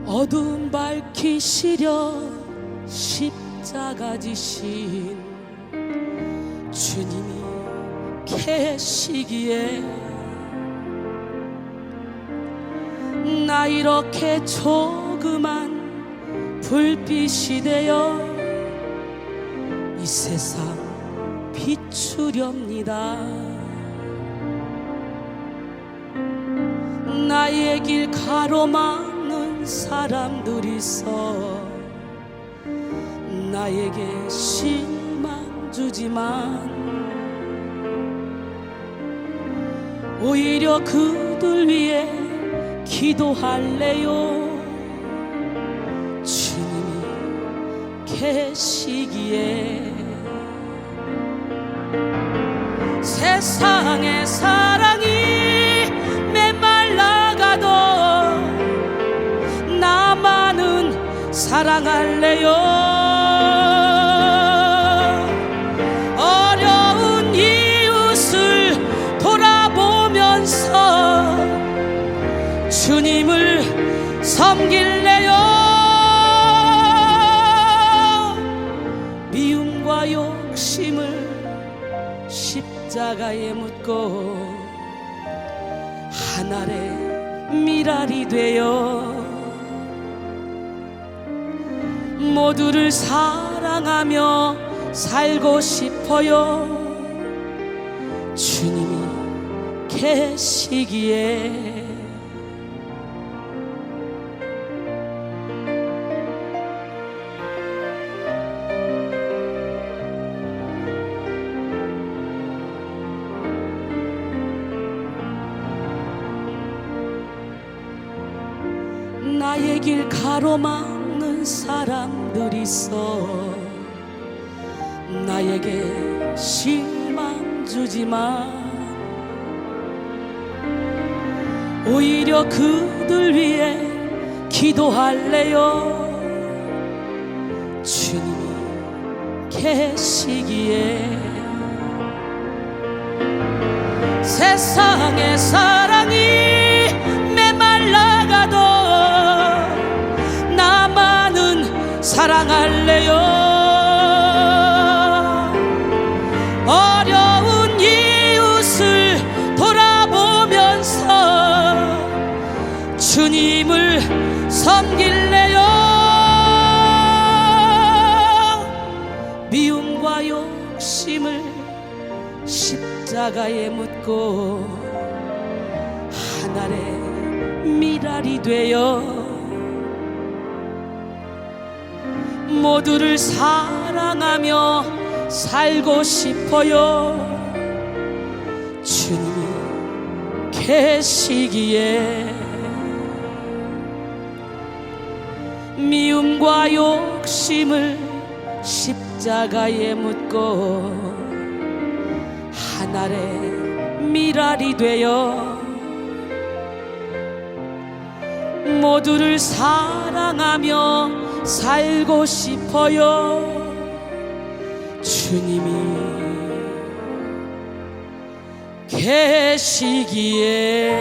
어두움 밝히시려 십자가 지신 주님이 계시기에 나 이렇게 조그만 불빛이 되어 이 세상 비추렵니다. 나의 길 가로막는 사람들이 있어 나에게 실망 주지만 오히려 그들 위해 기도할래요. 주님이 계시기에 세상의 사랑이 메말라가도 나만은 사랑할래요. 어려운 이웃을 돌아보면서 주님을 섬길래요. 미움과 욕심을 십자가에 묻고 하늘의 미랄이 되어 모두를 사랑하며 살고 싶어요. 주님이 계시기에 나의 길 가로막는 사람들이 있어 나에게 실망 주지만 오히려 그들 위해 기도할래요. 주님이 계시기에 세상의 사랑이 메말라가도 나만은 사랑할래요. 어려운 이웃을 돌아보면서 주님을 섬길래요. 미움과 욕심을 십자가에 묻고 하늘의 미랄이 되어 모두를 사랑하며 살고 싶어요. 주님이 계시기에 미움과 욕심을 십자가에 묻고 하늘의 미랄이 되어 모두를 사랑하며 살고 싶어요. 주님이 계시기에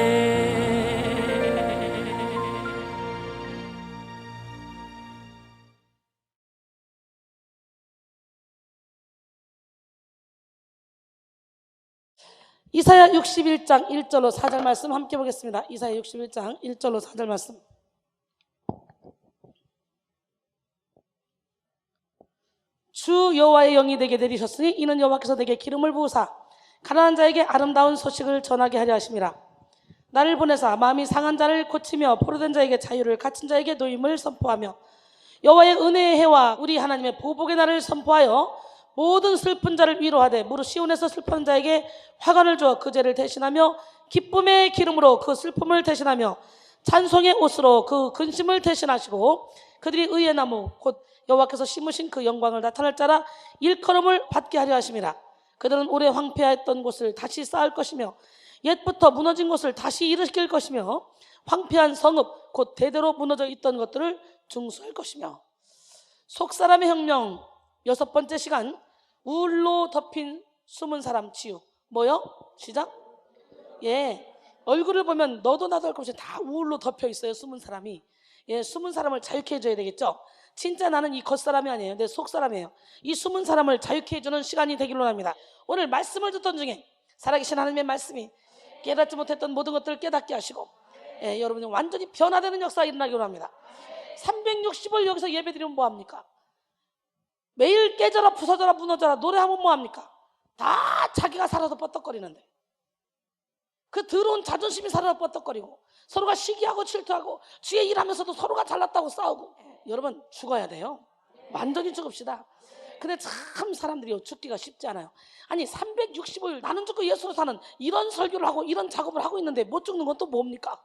이사야 61장 1절로 4절 말씀 함께 보겠습니다. 이사야 61장 1절로 4절 말씀. 주 여호와의 영이 내게 내리셨으니 이는 여호와께서 내게 기름을 부으사 가난한 자에게 아름다운 소식을 전하게 하려 하심이라. 나를 보내사 마음이 상한 자를 고치며 포로된 자에게 자유를, 갇힌 자에게 노임을 선포하며 여호와의 은혜의 해와 우리 하나님의 보복의 날을 선포하여 모든 슬픈 자를 위로하되 무릇 시온에서 슬퍼하는 자에게 화관을 주어 그 죄를 대신하며 기쁨의 기름으로 그 슬픔을 대신하며 찬송의 옷으로 그 근심을 대신하시고 그들이 의의 나무 곧 여호와께서 심으신 그 영광을 나타낼 자라 일컬음을 받게 하려 하심이라. 그들은 오래 황폐하였던 곳을 다시 쌓을 것이며 옛부터 무너진 곳을 다시 일으킬 것이며 황폐한 성읍 곧 대대로 무너져 있던 것들을 중수할 것이며. 속사람의 혁명 6번째 시간, 우울로 덮인 숨은 사람 치유. 뭐요? 시작? 예, 얼굴을 보면 너도 나도 할 것 없이 다 우울로 덮여 있어요. 숨은 사람이. 예, 숨은 사람을 자유케 해줘야 되겠죠. 진짜 나는 이 겉사람이 아니에요. 내 속사람이에요. 이 숨은 사람을 자유케 해주는 시간이 되기로 합니다. 오늘 말씀을 듣던 중에 살아계신 하나님의 말씀이 깨닫지 못했던 모든 것들을 깨닫게 하시고, 예, 여러분이 완전히 변화되는 역사가 일어나기로 합니다. 360을 여기서 예배드리면 뭐합니까? 매일 깨져라 부서져라 무너져라 노래하면 뭐합니까? 다 자기가 살아서 뻗떡거리는데, 그 더러운 자존심이 살아서 뻗떡거리고, 서로가 시기하고 질투하고, 주의 일하면서도 서로가 잘났다고 싸우고. 여러분, 죽어야 돼요. 완전히 죽읍시다. 근데 참 사람들이 죽기가 쉽지 않아요. 아니 365일 나는 죽고 예수로 사는 이런 설교를 하고 이런 작업을 하고 있는데 못 죽는 건 또 뭡니까?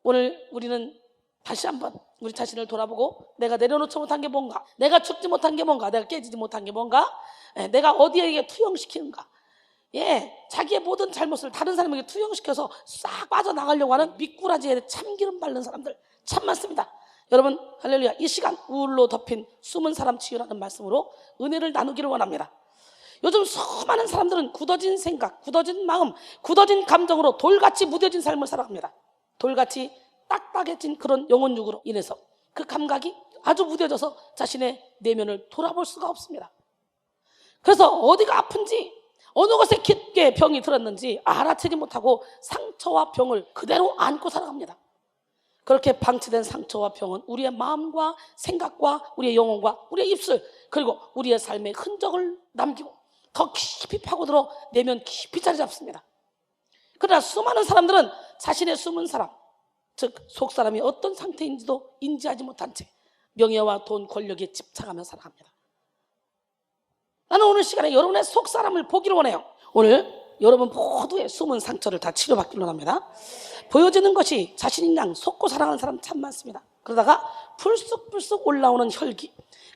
오늘 우리는 다시 한번 우리 자신을 돌아보고, 내가 내려놓지 못한 게 뭔가, 내가 죽지 못한 게 뭔가, 내가 깨지지 못한 게 뭔가, 내가 어디에게 투영시키는가. 예, 자기의 모든 잘못을 다른 사람에게 투영시켜서 싹 빠져나가려고 하는 미꾸라지에 참기름 바른 사람들 참 많습니다. 여러분, 할렐루야. 이 시간 우울로 덮인 숨은 사람 치유라는 말씀으로 은혜를 나누기를 원합니다. 요즘 수많은 사람들은 굳어진 생각, 굳어진 마음, 굳어진 감정으로 돌같이 무뎌진 삶을 살아갑니다. 돌같이 딱딱해진 그런 영혼육으로 인해서 그 감각이 아주 무뎌져서 자신의 내면을 돌아볼 수가 없습니다. 그래서 어디가 아픈지, 어느 곳에 깊게 병이 들었는지 알아채지 못하고 상처와 병을 그대로 안고 살아갑니다. 그렇게 방치된 상처와 병은 우리의 마음과 생각과 우리의 영혼과 우리의 입술, 그리고 우리의 삶의 흔적을 남기고 더 깊이 파고들어 내면 깊이 자리 잡습니다. 그러나 수많은 사람들은 자신의 숨은 사람, 즉 속사람이 어떤 상태인지도 인지하지 못한 채 명예와 돈, 권력에 집착하며 살아갑니다. 나는 오늘 시간에 여러분의 속사람을 보기를 원해요. 오늘 여러분 모두의 숨은 상처를 다 치료받기로 합니다. 보여지는 것이 자신인 양 속고 살아가는 사람 참 많습니다. 그러다가 불쑥불쑥 올라오는 혈기,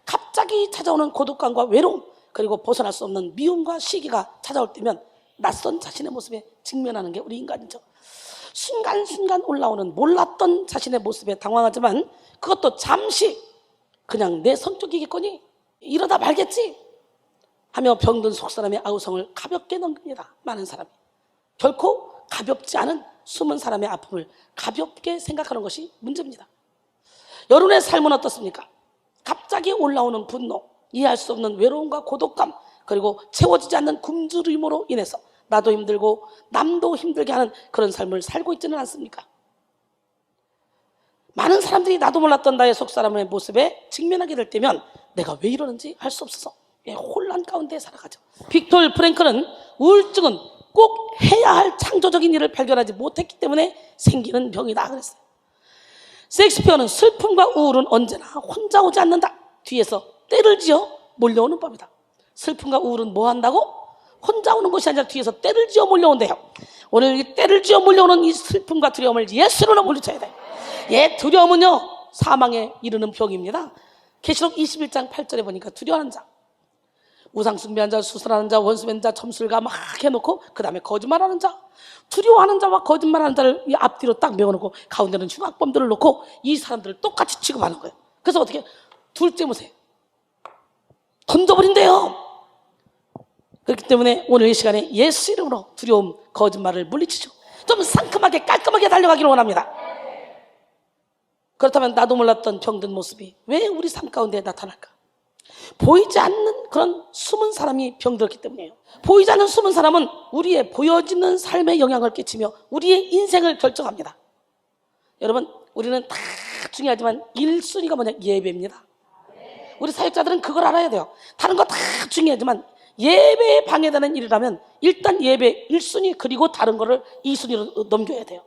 갑자기 찾아오는 고독감과 외로움, 그리고 벗어날 수 없는 미움과 시기가 찾아올 때면 낯선 자신의 모습에 직면하는 게 우리 인간이죠. 순간순간 올라오는 몰랐던 자신의 모습에 당황하지만 그것도 잠시 그냥 내 성격이겠거니 이러다 말겠지 하며 병든 속사람의 아우성을 가볍게 넘깁니다. 많은 사람이 결코 가볍지 않은 숨은 사람의 아픔을 가볍게 생각하는 것이 문제입니다. 여러분의 삶은 어떻습니까? 갑자기 올라오는 분노, 이해할 수 없는 외로움과 고독감, 그리고 채워지지 않는 굶주림으로 인해서 나도 힘들고 남도 힘들게 하는 그런 삶을 살고 있지는 않습니까? 많은 사람들이 나도 몰랐던 나의 속사람의 모습에 직면하게 될 때면 내가 왜 이러는지 알 수 없어서 혼란 가운데 살아가죠. 빅토르 프랭클은 우울증은 꼭 해야 할 창조적인 일을 발견하지 못했기 때문에 생기는 병이다 그랬어요. 셰익스피어는 슬픔과 우울은 언제나 혼자 오지 않는다. 뒤에서 때를 지어 몰려오는 법이다. 슬픔과 우울은 뭐 한다고? 혼자 오는 것이 아니라 뒤에서 때를 지어 몰려온대요. 오늘 이 때를 지어 몰려오는 이 슬픔과 두려움을 예수로 물리쳐야 돼. 예, 두려움은요 사망에 이르는 병입니다. 계시록 21장 8절에 보니까 두려워하는 자, 우상 숭배하는 자, 수술하는 자, 원수된 자, 점술가 막 해놓고 그 다음에 거짓말하는 자, 두려워하는 자와 거짓말하는 자를 이 앞뒤로 딱 메워놓고 가운데는 흉악범들을 놓고 이 사람들을 똑같이 취급하는 거예요. 그래서 어떻게 둘째 모세 던져버린대요. 그렇기 때문에 오늘 이 시간에 예수 이름으로 두려움, 거짓말을 물리치죠. 좀 상큼하게 깔끔하게 달려가기를 원합니다. 그렇다면 나도 몰랐던 병든 모습이 왜 우리 삶 가운데 나타날까? 보이지 않는 그런 숨은 사람이 병들었기 때문이에요. 보이지 않는 숨은 사람은 우리의 보여지는 삶에 영향을 끼치며 우리의 인생을 결정합니다. 여러분, 우리는 다 중요하지만 1순위가 뭐냐? 예배입니다. 우리 사역자들은 그걸 알아야 돼요. 다른 거 다 중요하지만 예배에 방해되는 일이라면 일단 예배 1순위, 그리고 다른 거를 2순위로 넘겨야 돼요.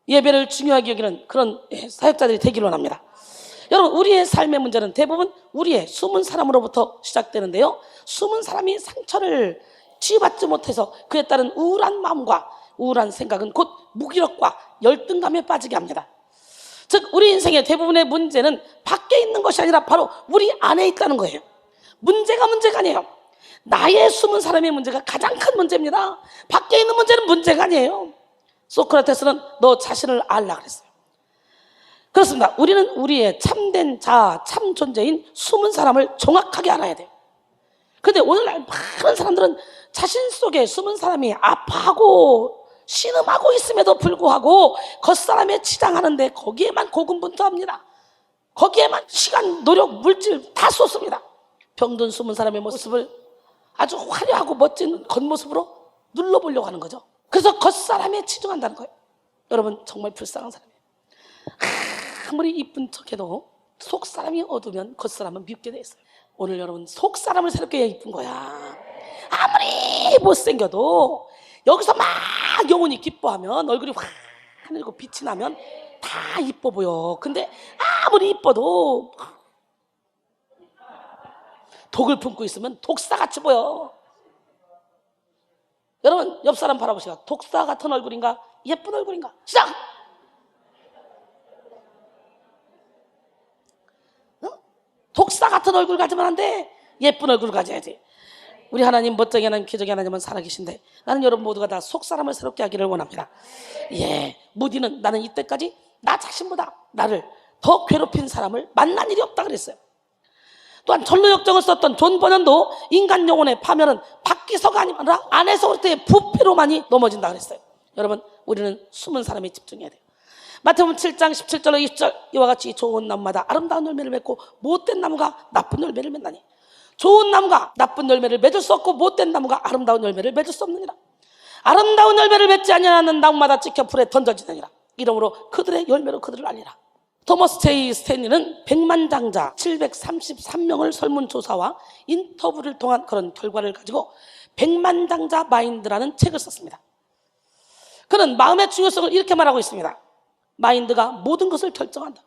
예배를 중요하게 여기는 그런 사역자들이 되기를 원합니다. 여러분, 우리의 삶의 문제는 대부분 우리의 숨은 사람으로부터 시작되는데요, 숨은 사람이 상처를 치유받지 못해서 그에 따른 우울한 마음과 우울한 생각은 곧 무기력과 열등감에 빠지게 합니다. 즉 우리 인생의 대부분의 문제는 밖에 있는 것이 아니라 바로 우리 안에 있다는 거예요. 문제가 아니에요. 나의 숨은 사람의 문제가 가장 큰 문제입니다. 밖에 있는 문제는 문제가 아니에요. 소크라테스는 너 자신을 알라 그랬어요. 그렇습니다. 우리는 우리의 참된 자아, 참 존재인 숨은 사람을 정확하게 알아야 돼요. 그런데 오늘날 많은 사람들은 자신 속에 숨은 사람이 아파하고 신음하고 있음에도 불구하고 겉사람에 치장하는데 거기에만 고군분투합니다. 거기에만 시간, 노력, 물질 다 쏟습니다. 병든 숨은 사람의 모습을 아주 화려하고 멋진 겉모습으로 눌러보려고 하는 거죠. 그래서 겉사람에 치중한다는 거예요. 여러분 정말 불쌍한 사람이에요. 아무리 이쁜 척해도 속사람이 어두우면 겉사람은 밉게 돼 있어요. 오늘 여러분 속사람을 새롭게 해야 이쁜 거야. 아무리 못생겨도 여기서 막 영혼이 기뻐하면 얼굴이 환하고 빛이 나면 다 이뻐 보여. 근데 아무리 이뻐도 독을 품고 있으면 독사같이 보여. 여러분 옆 사람 바라보시라. 독사 같은 얼굴인가 예쁜 얼굴인가? 시작! 독사 같은 얼굴 가지면 안 돼. 예쁜 얼굴 가져야지. 우리 하나님, 멋쟁이 하나님, 기적의 하나님은 살아계신데 나는 여러분 모두가 다 속사람을 새롭게 하기를 원합니다. 무디는 나는 이때까지 나 자신보다 나를 더 괴롭힌 사람을 만난 일이 없다 그랬어요. 또한 전로 역정을 썼던 존 버년도 인간 영혼의 파멸은 밖에서가 아니라 안에서 올 때의 부패로만이 넘어진다 그랬어요. 여러분 우리는 숨은 사람에 집중해야 돼요. 마태복음 7장 17절로 20절 이와 같이 좋은 나무마다 아름다운 열매를 맺고 못된 나무가 나쁜 열매를 맺나니 좋은 나무가 나쁜 열매를 맺을 수 없고 못된 나무가 아름다운 열매를 맺을 수 없느니라. 아름다운 열매를 맺지 아니하는 나무마다 찍혀 불에 던져지느니라. 이러므로 그들의 열매로 그들을 알리라. 토머스 제이 스탠리는 백만장자 733명을 설문조사와 인터뷰를 통한 그런 결과를 가지고 백만장자 마인드라는 책을 썼습니다. 그는 마음의 중요성을 이렇게 말하고 있습니다. 마인드가 모든 것을 결정한다.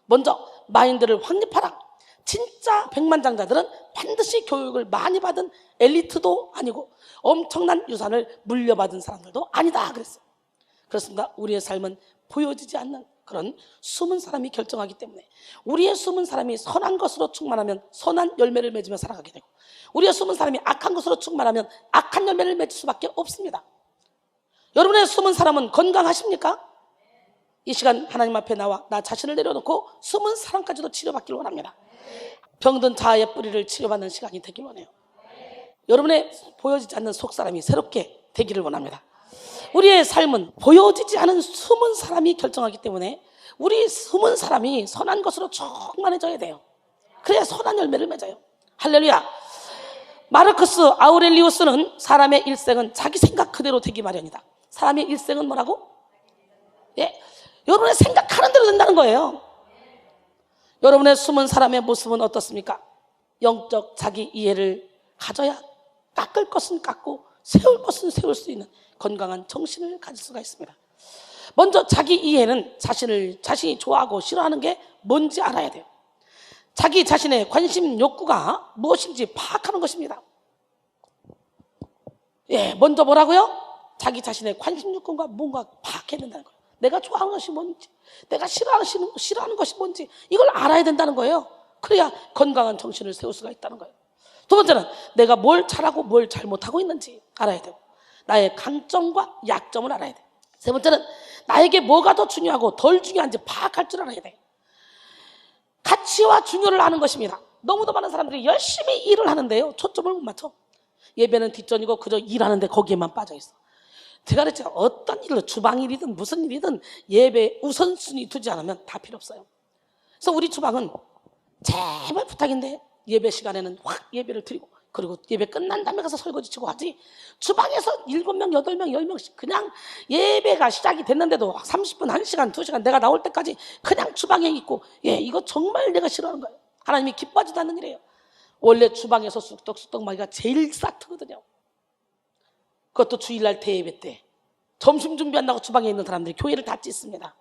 먼저 마인드를 확립하라. 진짜 백만장자들은 반드시 교육을 많이 받은 엘리트도 아니고 엄청난 유산을 물려받은 사람들도 아니다 그랬어요. 그렇습니다. 우리의 삶은 보여지지 않는 그런 숨은 사람이 결정하기 때문에 우리의 숨은 사람이 선한 것으로 충만하면 선한 열매를 맺으며 살아가게 되고 우리의 숨은 사람이 악한 것으로 충만하면 악한 열매를 맺을 수밖에 없습니다. 여러분의 숨은 사람은 건강하십니까? 이 시간 하나님 앞에 나와 나 자신을 내려놓고 숨은 사람까지도 치료받기를 원합니다. 병든 자아의 뿌리를 치료받는 시간이 되길 원해요. 여러분의 보여지지 않는 속사람이 새롭게 되기를 원합니다. 우리의 삶은 보여지지 않은 숨은 사람이 결정하기 때문에 우리 숨은 사람이 선한 것으로 충만해져야 돼요. 그래야 선한 열매를 맺어요. 할렐루야. 마르크스 아우렐리우스는 사람의 일생은 자기 생각 그대로 되기 마련이다. 사람의 일생은 뭐라고? 여러분의 생각하는 대로 된다는 거예요. 여러분의 숨은 사람의 모습은 어떻습니까? 영적 자기 이해를 가져야 깎을 것은 깎고 세울 것은 세울 수 있는 건강한 정신을 가질 수가 있습니다. 먼저 자기 이해는 자신이 좋아하고 싫어하는 게 뭔지 알아야 돼요. 자기 자신의 관심 욕구가 무엇인지 파악하는 것입니다. 먼저 뭐라고요? 자기 자신의 관심 욕구가 뭔가 파악해야 된다는 거예요. 내가 좋아하는 것이 뭔지, 내가 싫어하는 것이 뭔지 이걸 알아야 된다는 거예요. 그래야 건강한 정신을 세울 수가 있다는 거예요. 두 번째는 내가 뭘 잘하고 뭘 잘못하고 있는지 알아야 되고 나의 강점과 약점을 알아야 돼요. 세 번째는 나에게 뭐가 더 중요하고 덜 중요한지 파악할 줄 알아야 돼요. 가치와 중요를 아는 것입니다. 너무도 많은 사람들이 열심히 일을 하는데요 초점을 못 맞춰. 예배는 뒷전이고 그저 일하는데 거기에만 빠져있어. 제가 그랬죠. 어떤 일로 주방일이든 무슨 일이든 예배 우선순위 두지 않으면 다 필요 없어요. 그래서 우리 주방은 제발 부탁인데 예배 시간에는 확 예배를 드리고 그리고 예배 끝난 다음에 가서 설거지 치고 하지 주방에서 7명, 8명, 10명씩 그냥 예배가 시작이 됐는데도 30분, 1시간, 2시간 내가 나올 때까지 그냥 주방에 있고 이거 정말 내가 싫어하는 거예요. 하나님이 기뻐하지도 않는 일이에요. 원래 주방에서 쑥떡쑥떡 먹기가 제일 싸트거든요. 그것도 주일날 대예배 때 점심 준비한다고 주방에 있는 사람들이 교회를 다 찢습니다.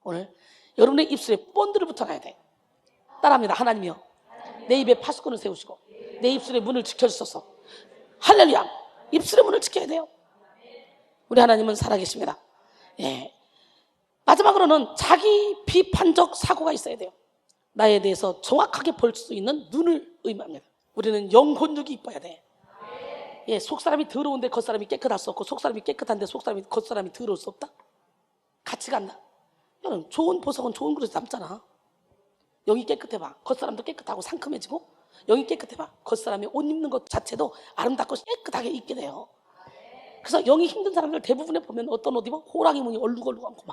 오늘 여러분의 입술에 본드를 붙여놔야 돼. 따라합니다. 하나님이요 내 입에 파수꾼을 세우시고 내 입술의 문을 지켜주소서. 할렐루야. 입술의 문을 지켜야 돼요. 우리 하나님은 살아계십니다. 마지막으로는 자기 비판적 사고가 있어야 돼요. 나에 대해서 정확하게 볼 수 있는 눈을 의미합니다. 우리는 영혼육이 이뻐야 돼. 속사람이 더러운데 겉사람이 깨끗할 수 없고 속사람이 깨끗한데 겉사람이 더러울 수 없다? 같이 간다. 여러분 좋은 보석은 좋은 그릇에 담잖아. 영이 깨끗해봐. 겉사람도 깨끗하고 상큼해지고 영이 깨끗해봐. 겉사람이 옷 입는 것 자체도 아름답고 깨끗하게 입게 돼요. 그래서 영이 힘든 사람들 대부분에 보면 어떤 옷 입어? 호랑이 무늬 얼룩얼룩한 거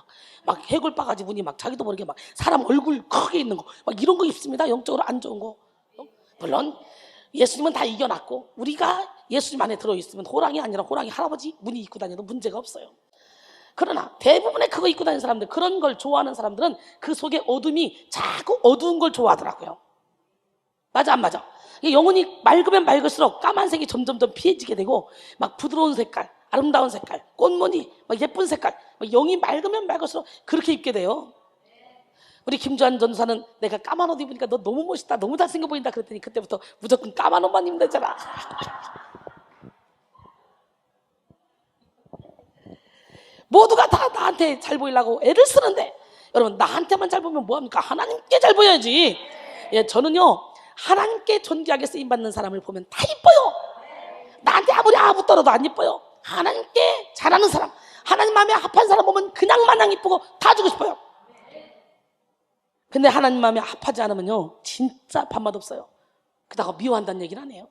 막 해골 바가지 무늬 막 자기도 모르게 막 사람 얼굴 크게 있는 거 막 이런 거 입습니다. 영적으로 안 좋은 거. 물론 예수님은 다 이겨놨고 우리가 예수님 안에 들어있으면 호랑이 아니라 호랑이 할아버지 무늬 입고 다녀도 문제가 없어요. 그러나 대부분의 그거 입고 다니는 사람들, 그런 걸 좋아하는 사람들은 그 속에 어둠이 자꾸 어두운 걸 좋아하더라고요. 맞아 안 맞아? 영혼이 맑으면 맑을수록 까만색이 점점 더 피해지게 되고 막 부드러운 색깔, 아름다운 색깔, 꽃무늬, 막 예쁜 색깔, 막 영이 맑으면 맑을수록 그렇게 입게 돼요. 우리 김주한 전사는 내가 까만 옷 입으니까 너 너무 멋있다, 너무 잘생겨 보인다 그랬더니 그때부터 무조건 까만 옷만 입면 되잖아. 모두가 다 나한테 잘 보이려고 애를 쓰는데 여러분 나한테만 잘 보면 뭐합니까? 하나님께 잘 보여야지. 예, 저는요 하나님께 존귀하게 쓰임받는 사람을 보면 다 이뻐요. 나한테 아무리 아부 떨어도 안 이뻐요. 하나님께 잘하는 사람, 하나님 마음에 합한 사람 보면 그냥 마냥 이쁘고 다 주고 싶어요. 근데 하나님 마음에 합하지 않으면요 진짜 밥맛 없어요. 그다가 미워한다는 얘기는 안 해요.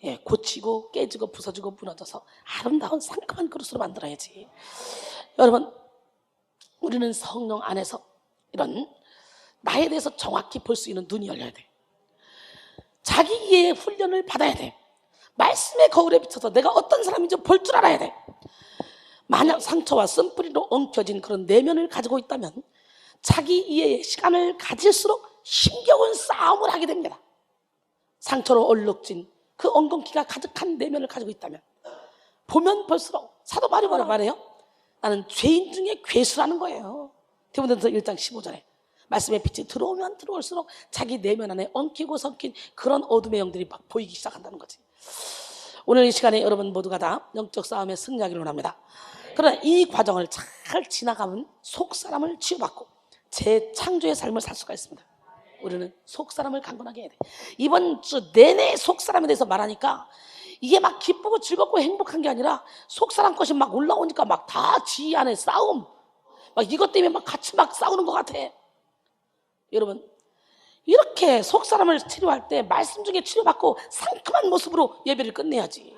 예, 고치고 깨지고 부서지고 무너져서 아름다운 상큼한 그릇으로 만들어야지. 여러분 우리는 성령 안에서 이런 나에 대해서 정확히 볼 수 있는 눈이 열려야 돼. 자기 이해의 훈련을 받아야 돼. 말씀의 거울에 비춰서 내가 어떤 사람인지 볼 줄 알아야 돼. 만약 상처와 쓴뿌리로 엉켜진 그런 내면을 가지고 있다면 자기 이해의 시간을 가질수록 힘겨운 싸움을 하게 됩니다. 상처로 얼룩진 그 엉겅퀴가 가득한 내면을 가지고 있다면 보면 볼수록 사도 바울이 뭐라고 말해요? 나는 죄인 중에 괴수라는 거예요. 디모데전서 1장 15절에 말씀의 빛이 들어오면 들어올수록 자기 내면 안에 엉키고 섞인 그런 어둠의 영들이 막 보이기 시작한다는 거지. 오늘 이 시간에 여러분 모두가 다 영적 싸움에 승리하기를 원합니다. 그러나 이 과정을 잘 지나가면 속사람을 치유받고 재창조의 삶을 살 수가 있습니다. 우리는 속사람을 강건하게 해야 돼. 이번 주 내내 속사람에 대해서 말하니까 이게 막 기쁘고 즐겁고 행복한 게 아니라 속사람 것이 막 올라오니까 막 다 지 안에 싸움, 막 이것 때문에 막 같이 막 싸우는 것 같아. 여러분 이렇게 속사람을 치료할 때 말씀 중에 치료받고 상큼한 모습으로 예배를 끝내야지.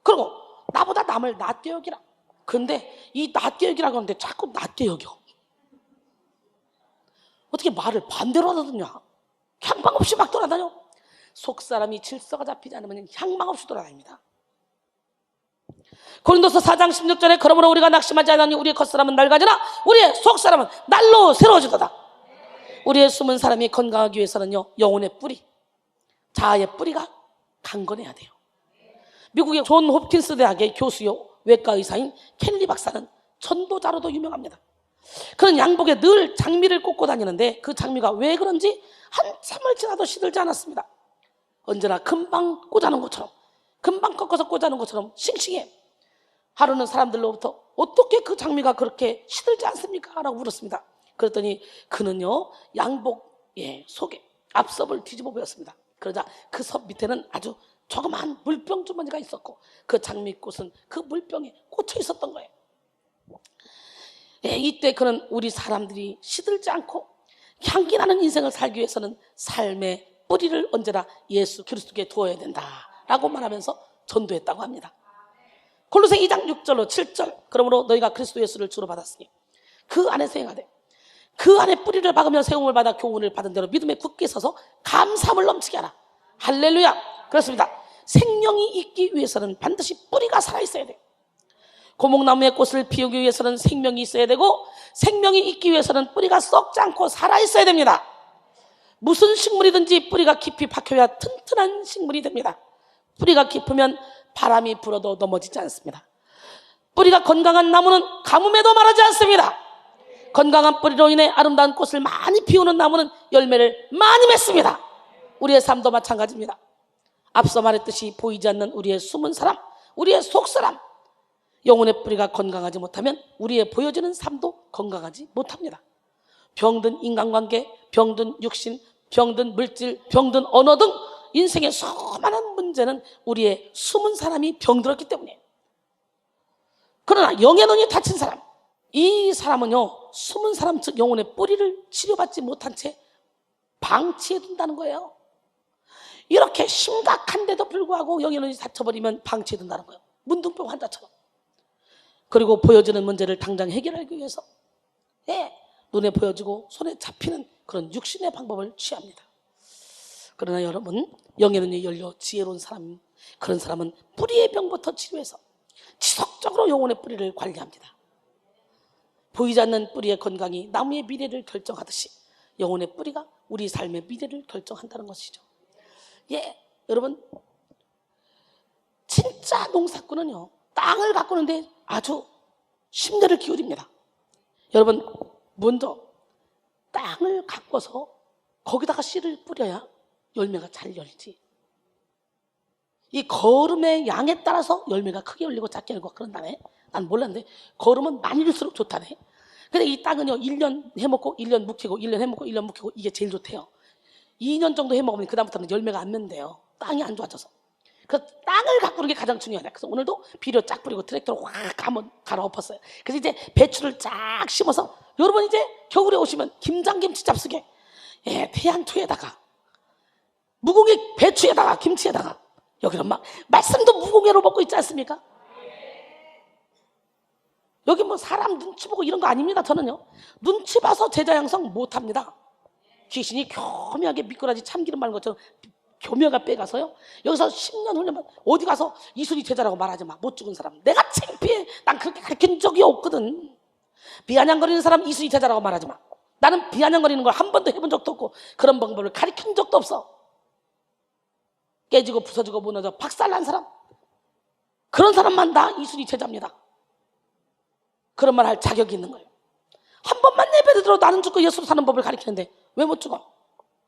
그리고 나보다 남을 낮게 여기라. 근데 이 낮게 여기라고 하는데 자꾸 낮게 여겨. 어떻게 말을 반대로 하더냐. 향방 없이 막 돌아다녀. 속사람이 질서가 잡히지 않으면 향방 없이 돌아다닙니다. 고린도서 4장 16절에 그러므로 우리가 낙심하지 않으니 우리의 겉사람은 낡아지나 우리의 속사람은 날로 새로워지도다. 우리의 숨은 사람이 건강하기 위해서는요 영혼의 뿌리, 자아의 뿌리가 강건해야 돼요. 미국의 존 홉킨스 대학의 교수요 외과 의사인 켈리 박사는 전도자로도 유명합니다. 그는 양복에 늘 장미를 꽂고 다니는데 그 장미가 왜 그런지 한참을 지나도 시들지 않았습니다. 언제나 금방 꽂아놓은 것처럼, 금방 꺾어서 꽂아놓은 것처럼 싱싱해. 하루는 사람들로부터 어떻게 그 장미가 그렇게 시들지 않습니까? 라고 물었습니다. 그랬더니 그는요 양복 속에 앞섭을 뒤집어 보였습니다. 그러자 그 섭 밑에는 아주 조그마한 물병 주머니가 있었고 그 장미꽃은 그 물병에 꽂혀 있었던 거예요. 이때 그는 우리 사람들이 시들지 않고 향기 나는 인생을 살기 위해서는 삶의 뿌리를 언제나 예수 그리스도께 두어야 된다라고 말하면서 전도했다고 합니다. 골로새 2장 6절로 7절 그러므로 너희가 그리스도 예수를 주로 받았으니 그 안에서 행하되 그 안에 뿌리를 박으며 세움을 받아 교훈을 받은 대로 믿음에 굳게 서서 감사함을 넘치게 하라. 할렐루야. 그렇습니다. 생명이 있기 위해서는 반드시 뿌리가 살아있어야 돼. 고목나무의 꽃을 피우기 위해서는 생명이 있어야 되고 생명이 있기 위해서는 뿌리가 썩지 않고 살아있어야 됩니다. 무슨 식물이든지 뿌리가 깊이 박혀야 튼튼한 식물이 됩니다. 뿌리가 깊으면 바람이 불어도 넘어지지 않습니다. 뿌리가 건강한 나무는 가뭄에도 말하지 않습니다. 건강한 뿌리로 인해 아름다운 꽃을 많이 피우는 나무는 열매를 많이 맺습니다. 우리의 삶도 마찬가지입니다. 앞서 말했듯이 보이지 않는 우리의 숨은 사람, 우리의 속사람, 영혼의 뿌리가 건강하지 못하면 우리의 보여지는 삶도 건강하지 못합니다. 병든 인간관계, 병든 육신, 병든 물질, 병든 언어 등 인생의 수많은 문제는 우리의 숨은 사람이 병들었기 때문이에요. 그러나 영의 눈이 닫힌 사람, 이 사람은요 숨은 사람 즉 영혼의 뿌리를 치료받지 못한 채 방치해둔다는 거예요. 이렇게 심각한데도 불구하고 영의 눈이 닫혀버리면 방치해둔다는 거예요. 문둥병 환자처럼. 그리고 보여지는 문제를 당장 해결하기 위해서 눈에 보여지고 손에 잡히는 그런 육신의 방법을 취합니다. 그러나 여러분, 영의 눈이 열려 지혜로운 사람, 그런 사람은 뿌리의 병부터 치료해서 지속적으로 영혼의 뿌리를 관리합니다. 보이지 않는 뿌리의 건강이 나무의 미래를 결정하듯이 영혼의 뿌리가 우리 삶의 미래를 결정한다는 것이죠. 여러분, 진짜 농사꾼은요, 땅을 가꾸는데 아주 심려를 기울입니다. 여러분, 먼저 땅을 가꿔서 거기다가 씨를 뿌려야 열매가 잘 열리지. 이 거름의 양에 따라서 열매가 크게 열리고 작게 열리고 그런다네. 난 몰랐는데 거름은 많을수록 좋다네. 근데 이 땅은요, 1년 해먹고 1년 묵히고 1년 해먹고 1년 묵히고 이게 제일 좋대요. 2년 정도 해먹으면 그 다음부터는 열매가 안 맺는데요. 땅이 안 좋아져서. 그래서 땅을 가꾸는 게 가장 중요하다. 그래서 오늘도 비료 쫙 뿌리고 트랙터로 확 한번 갈아엎었어요. 그래서 이제 배추를 쫙 심어서 여러분 이제 겨울에 오시면 김장김치 잡수게 태양초에다가 무공해 배추에다가 김치에다가 여기는 막 말씀도 무공해로 먹고 있지 않습니까? 여기 뭐 사람 눈치 보고 이런 거 아닙니다. 저는요, 눈치 봐서 제자 양성 못합니다. 귀신이 교묘하게 미꾸라지 참기름 바른 것처럼 교묘가 빼가서요, 여기서 10년 훈련만 어디 가서 이순이 제자라고 말하지 마. 못 죽은 사람. 내가 창피해. 난 그렇게 가르친 적이 없거든. 비아냥거리는 사람 이순이 제자라고 말하지 마. 나는 비아냥거리는 걸 한 번도 해본 적도 없고 그런 방법을 가르친 적도 없어. 깨지고 부서지고 무너져 박살난 사람, 그런 사람만 다 이순이 제자입니다. 그런 말 할 자격이 있는 거예요. 한 번만 예배드려 나는 죽고 예수로 사는 법을 가르치는데 왜 못 죽어?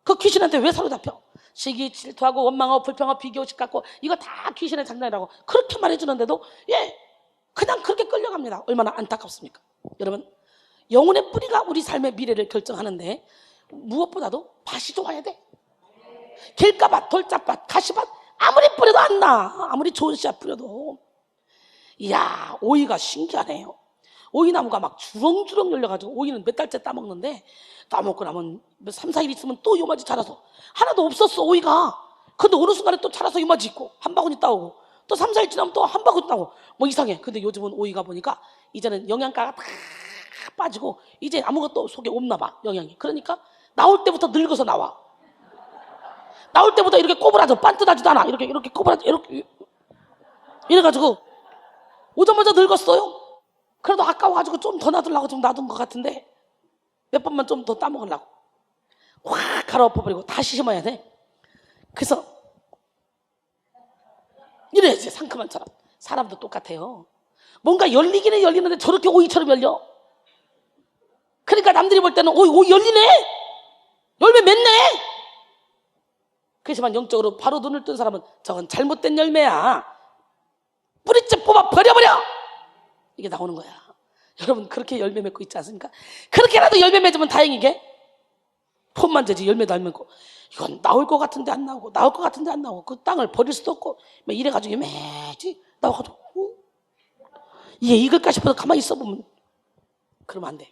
그 귀신한테 왜 사로잡혀? 시기, 질투하고 원망하고 불평하고 비교의식 갖고 이거 다 귀신의 장난이라고 그렇게 말해주는데도 그냥 그렇게 끌려갑니다. 얼마나 안타깝습니까? 여러분, 영혼의 뿌리가 우리 삶의 미래를 결정하는데 무엇보다도 밭이 좋아야 돼. 길가밭, 돌짝밭, 가시밭 아무리 뿌려도 안 나. 아무리 좋은 씨앗 뿌려도. 이야, 오이가 신기하네요. 오이나무가 막 주렁주렁 열려가지고 오이는 몇 달째 따먹는데 따먹고 나면 3, 4일 있으면 또 요마지 자라서 하나도 없었어 오이가. 근데 어느 순간에 또 자라서 요마지 있고 한 바구니 따오고 또 3, 4일 지나면 또 한 바구니 따오고 뭐 이상해. 근데 요즘은 오이가 보니까 이제는 영양가가 다 빠지고 이제 아무것도 속에 없나 봐, 영양이. 그러니까 나올 때부터 늙어서 나와. 나올 때부터 이렇게 꼬부라져. 반듯하지도 않아. 이렇게 꼬부라져. 이렇게 이래가지고 오자마자 늙었어요. 그래도 아까워가지고 좀 더 놔두려고 좀 놔둔 것 같은데 몇 번만 좀 더 따먹으려고 확 갈아엎어버리고 다시 심어야 돼. 그래서 이래야지. 상큼한 사람. 사람도 똑같아요. 뭔가 열리긴 열리는데 저렇게 오이처럼 열려. 그러니까 남들이 볼 때는 오이 열리네, 열매 맺네. 그렇지만 영적으로 바로 눈을 뜬 사람은 저건 잘못된 열매야, 뿌리째 뽑아 버려버려, 이게 나오는 거야. 여러분, 그렇게 열매 맺고 있지 않습니까? 그렇게라도 열매 맺으면 다행이게 폼만 재지 열매도 안 맺고 이건 나올 것 같은데 안 나오고 나올 것 같은데 안 나오고 그 땅을 버릴 수도 없고 막 이래가지고 매지 나와가지고 이게 익을까 싶어서 가만히 있어보면 그러면 안 돼.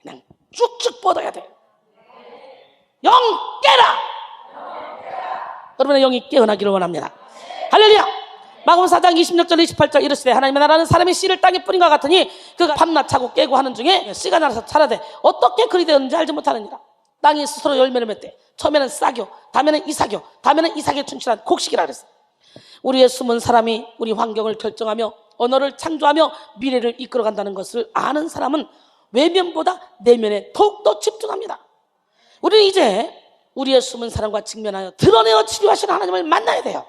그냥 쭉쭉 뻗어야 돼. 영 깨라. 여러분의 영이 깨어나기를 원합니다. 할렐루야. 마가복음 4장 26절 28절 이르시되 하나님의 나라는 사람이 씨를 땅에 뿌린 것 같으니 그가 밤낮 차고 깨고 하는 중에 씨가 나서 자라되 어떻게 그리 되었는지 알지 못하느니라. 땅이 스스로 열매를 맺되 처음에는 싹이요 다음에는 이삭이요 다음에는 이삭에 충실한 곡식이라 그랬어요. 우리의 숨은 사람이 우리 환경을 결정하며 언어를 창조하며 미래를 이끌어간다는 것을 아는 사람은 외면보다 내면에 더욱더 집중합니다. 우리는 이제 우리의 숨은 사람과 직면하여 드러내어 치료하시는 하나님을 만나야 돼요.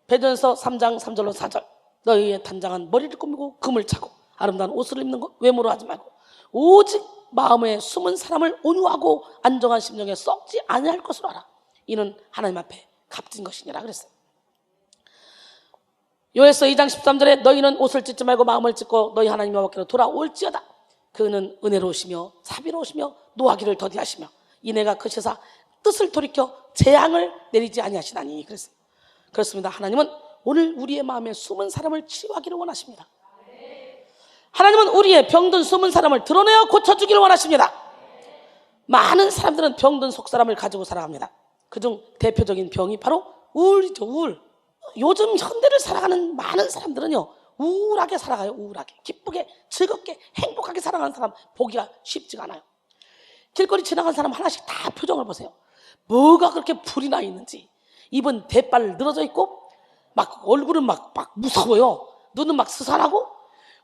베드로전서 3장 3절로 4절 너희의 단장한 머리를 꾸미고 금을 차고 아름다운 옷을 입는 것 외모로 하지 말고 오직 마음에 숨은 사람을 온유하고 안정한 심령에 썩지 아니할 것으로 알아. 이는 하나님 앞에 값진 것이니라 그랬어요. 요에서 2장 13절에 너희는 옷을 찢지 말고 마음을 찢고 너희 하나님 여호와께로 돌아올지어다. 그는 은혜로우시며 자비로우시며 노하기를 더디하시며 이내가 크셔서 뜻을 돌이켜 재앙을 내리지 아니하시나니 그랬어요. 그렇습니다. 하나님은 오늘 우리의 마음에 숨은 사람을 치유하기를 원하십니다. 하나님은 우리의 병든 숨은 사람을 드러내어 고쳐주기를 원하십니다. 많은 사람들은 병든 속사람을 가지고 살아갑니다. 그중 대표적인 병이 바로 우울이죠. 우울. 요즘 현대를 살아가는 많은 사람들은요, 우울하게 살아가요. 우울하게, 기쁘게, 즐겁게, 행복하게 살아가는 사람 보기가 쉽지가 않아요. 길거리 지나가는 사람 하나씩 다 표정을 보세요. 뭐가 그렇게 불이 나 있는지. 입은 대빨 늘어져 있고 막 얼굴은 막 무서워요. 눈은 막 스산하고,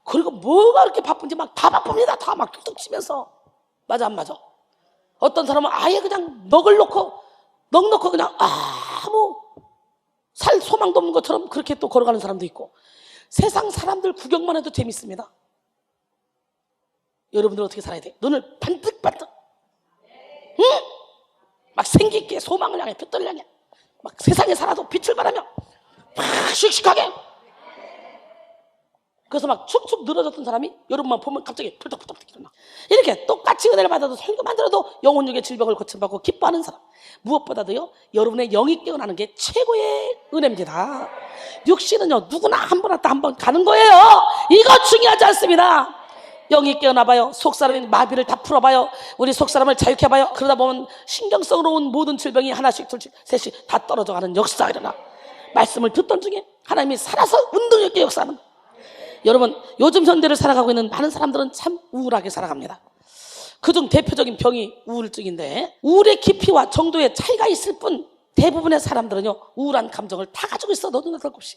그리고 뭐가 그렇게 바쁜지 막 다 바쁩니다. 다 막 툭툭 치면서. 맞아 안 맞아? 어떤 사람은 아예 그냥 넋 놓고 그냥 아무 살 소망도 없는 것처럼 그렇게 또 걸어가는 사람도 있고. 세상 사람들 구경만 해도 재밌습니다. 여러분들 어떻게 살아야 돼? 눈을 반득반득, 응? 막 생기 있게 소망을 향해, 둯더를 향해 막 세상에 살아도 빛을 발하며 막 씩씩하게. 그래서 막 축축 늘어졌던 사람이 여러분만 보면 갑자기 펄떡펄떡 일어나. 이렇게 똑같이 은혜를 받아도 설교만 들어도 영혼육의 질병을 고침받고 기뻐하는 사람, 무엇보다도요 여러분의 영이 깨어나는 게 최고의 은혜입니다. 육신은요 누구나 한 번 왔다 한 번 가는 거예요. 이거 중요하지 않습니다. 영이 깨어나봐요. 속사람의 마비를 다 풀어봐요. 우리 속사람을 자유케 해봐요. 그러다 보면 신경성으로 온 모든 질병이 하나씩 둘씩 셋씩 다 떨어져가는 역사가 일어나. 말씀을 듣던 중에 하나님이 살아서 운동 있게 역사하는. 여러분, 요즘 현대를 살아가고 있는 많은 사람들은 참 우울하게 살아갑니다. 그중 대표적인 병이 우울증인데, 우울의 깊이와 정도의 차이가 있을 뿐 대부분의 사람들은요 우울한 감정을 다 가지고 있어. 너도 나도 없이.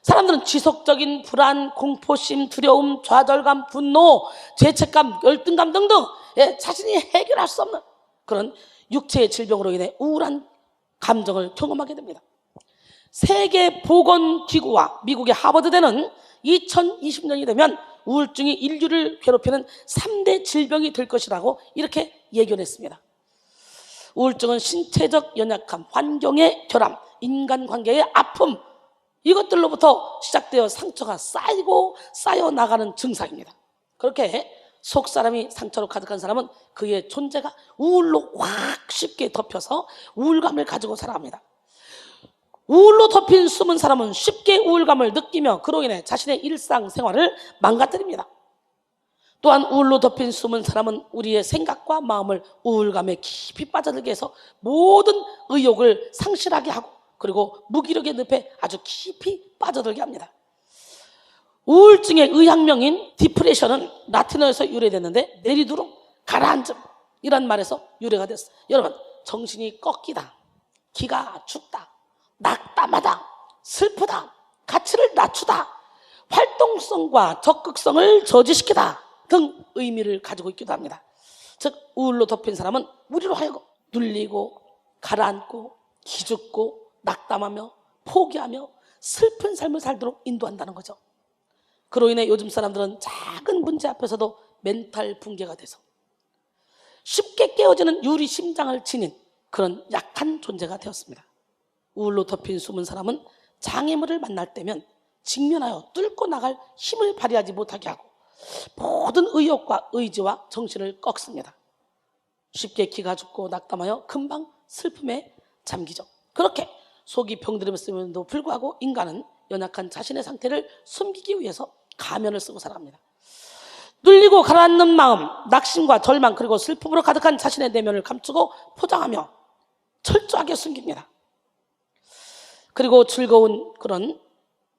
사람들은 지속적인 불안, 공포심, 두려움, 좌절감, 분노, 죄책감, 열등감 등등 자신이 해결할 수 없는 그런 육체의 질병으로 인해 우울한 감정을 경험하게 됩니다. 세계보건기구와 미국의 하버드대는 2020년이 되면 우울증이 인류를 괴롭히는 3대 질병이 될 것이라고 이렇게 예견했습니다. 우울증은 신체적 연약함, 환경의 결함, 인간관계의 아픔, 이것들로부터 시작되어 상처가 쌓여 나가는 증상입니다. 그렇게 속사람이 상처로 가득한 사람은 그의 존재가 우울로 확 쉽게 덮여서 우울감을 가지고 살아갑니다. 우울로 덮인 숨은 사람은 쉽게 우울감을 느끼며 그로 인해 자신의 일상생활을 망가뜨립니다. 또한 우울로 덮인 숨은 사람은 우리의 생각과 마음을 우울감에 깊이 빠져들게 해서 모든 의욕을 상실하게 하고, 그리고 무기력의 늪에 아주 깊이 빠져들게 합니다. 우울증의 의학명인 디프레션은 라틴어에서 유래됐는데 내리두름, 가라앉음 이란 말에서 유래가 됐어요. 여러분, 정신이 꺾이다, 기가 죽다, 낙담하다, 슬프다, 가치를 낮추다, 활동성과 적극성을 저지시키다 등 의미를 가지고 있기도 합니다. 즉 우울로 덮인 사람은 우리로 하여금 눌리고 가라앉고 기죽고 낙담하며 포기하며 슬픈 삶을 살도록 인도한다는 거죠. 그로 인해 요즘 사람들은 작은 문제 앞에서도 멘탈 붕괴가 돼서 쉽게 깨어지는 유리 심장을 지닌 그런 약한 존재가 되었습니다. 우울로 덮인 숨은 사람은 장애물을 만날 때면 직면하여 뚫고 나갈 힘을 발휘하지 못하게 하고 모든 의욕과 의지와 정신을 꺾습니다. 쉽게 기가 죽고 낙담하여 금방 슬픔에 잠기죠. 그렇게 속이 병들었음에도 불구하고 인간은 연약한 자신의 상태를 숨기기 위해서 가면을 쓰고 살아갑니다. 눌리고 가라앉는 마음, 낙심과 절망, 그리고 슬픔으로 가득한 자신의 내면을 감추고 포장하며 철저하게 숨깁니다. 그리고 즐거운 그런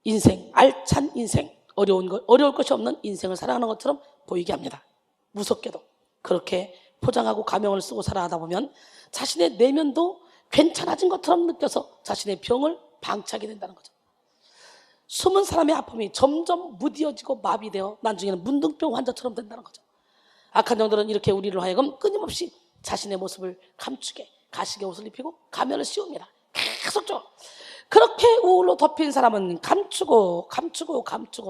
인생, 알찬 인생, 어려울 것이 없는 인생을 살아가는 것처럼 보이게 합니다. 무섭게도 그렇게 포장하고 가면을 쓰고 살아가다 보면 자신의 내면도 괜찮아진 것처럼 느껴서 자신의 병을 방치하게 된다는 거죠. 숨은 사람의 아픔이 점점 무뎌지고 마비되어 나중에는 문둥병 환자처럼 된다는 거죠. 악한 영들은 이렇게 우리를 하여금 끊임없이 자신의 모습을 감추게 가식의 옷을 입히고 가면을 씌웁니다. 계속적으로. 그렇게 우울로 덮인 사람은 감추고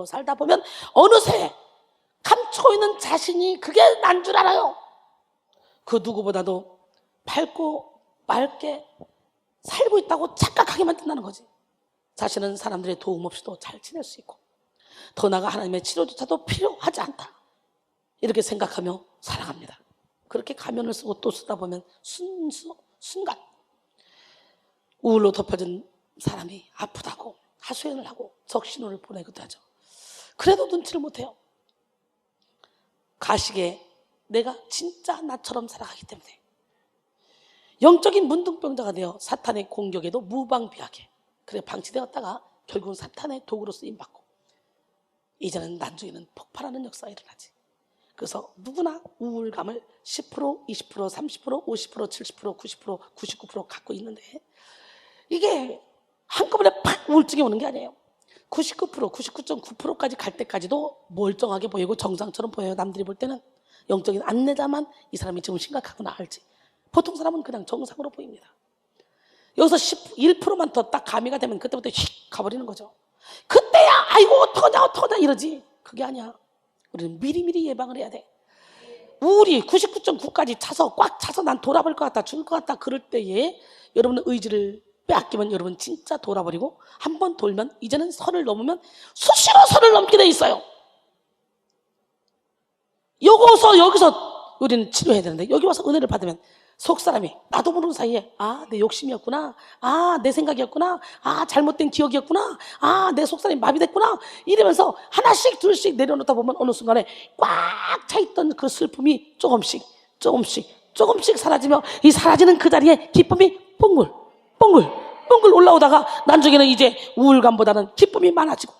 살다 보면 어느새 감추고 있는 자신이 그게 난 줄 알아요. 그 누구보다도 밝고 맑게 살고 있다고 착각하게 만든다는 거지. 자신은 사람들의 도움 없이도 잘 지낼 수 있고 더 나아가 하나님의 치료조차도 필요하지 않다, 이렇게 생각하며 살아갑니다. 그렇게 가면을 쓰고 또 쓰다 보면 순간 우울로 덮여진 사람이 아프다고 하소연을 하고 적신호를 보내기도 하죠. 그래도 눈치를 못해요. 가식에 내가 진짜 나처럼 살아가기 때문에 영적인 문둥병자가 되어 사탄의 공격에도 무방비하게 그래 방치되었다가 결국은 사탄의 도구로 쓰임받고 이제는 나중에는 폭발하는 역사가 일어나지. 그래서 누구나 우울감을 10%, 20%, 30%, 50%, 70%, 90%, 99% 갖고 있는데 이게 한꺼번에 팍 우울증이 오는 게 아니에요. 99%, 99.9%까지 갈 때까지도 멀쩡하게 보이고 정상처럼 보여요. 남들이 볼 때는 영적인 안내자만 이 사람이 지금 심각하구나 알지. 보통 사람은 그냥 정상으로 보입니다. 여기서 1%만 더 딱 가미가 되면 그때부터 휙 가버리는 거죠. 그때야 아이고 어떡하냐 이러지. 그게 아니야. 우리는 미리미리 예방을 해야 돼. 우울이 99.9까지 차서 꽉 차서 난 돌아볼 것 같다, 죽을 것 같다 그럴 때에 여러분의 의지를 빼앗기면 여러분 진짜 돌아버리고 한 번 돌면 이제는 선을 넘으면 수시로 선을 넘게 돼 있어요. 여기서 우리는 치료해야 되는데 여기 와서 은혜를 받으면 속사람이 나도 모르는 사이에 내 욕심이었구나, 내 생각이었구나, 잘못된 기억이었구나, 내 속사람이 마비됐구나 이러면서 하나씩 둘씩 내려놓다 보면 어느 순간에 꽉 차있던 그 슬픔이 조금씩 사라지며 이 사라지는 그 자리에 기쁨이 뻥글 올라오다가 나중에는 이제 우울감보다는 기쁨이 많아지고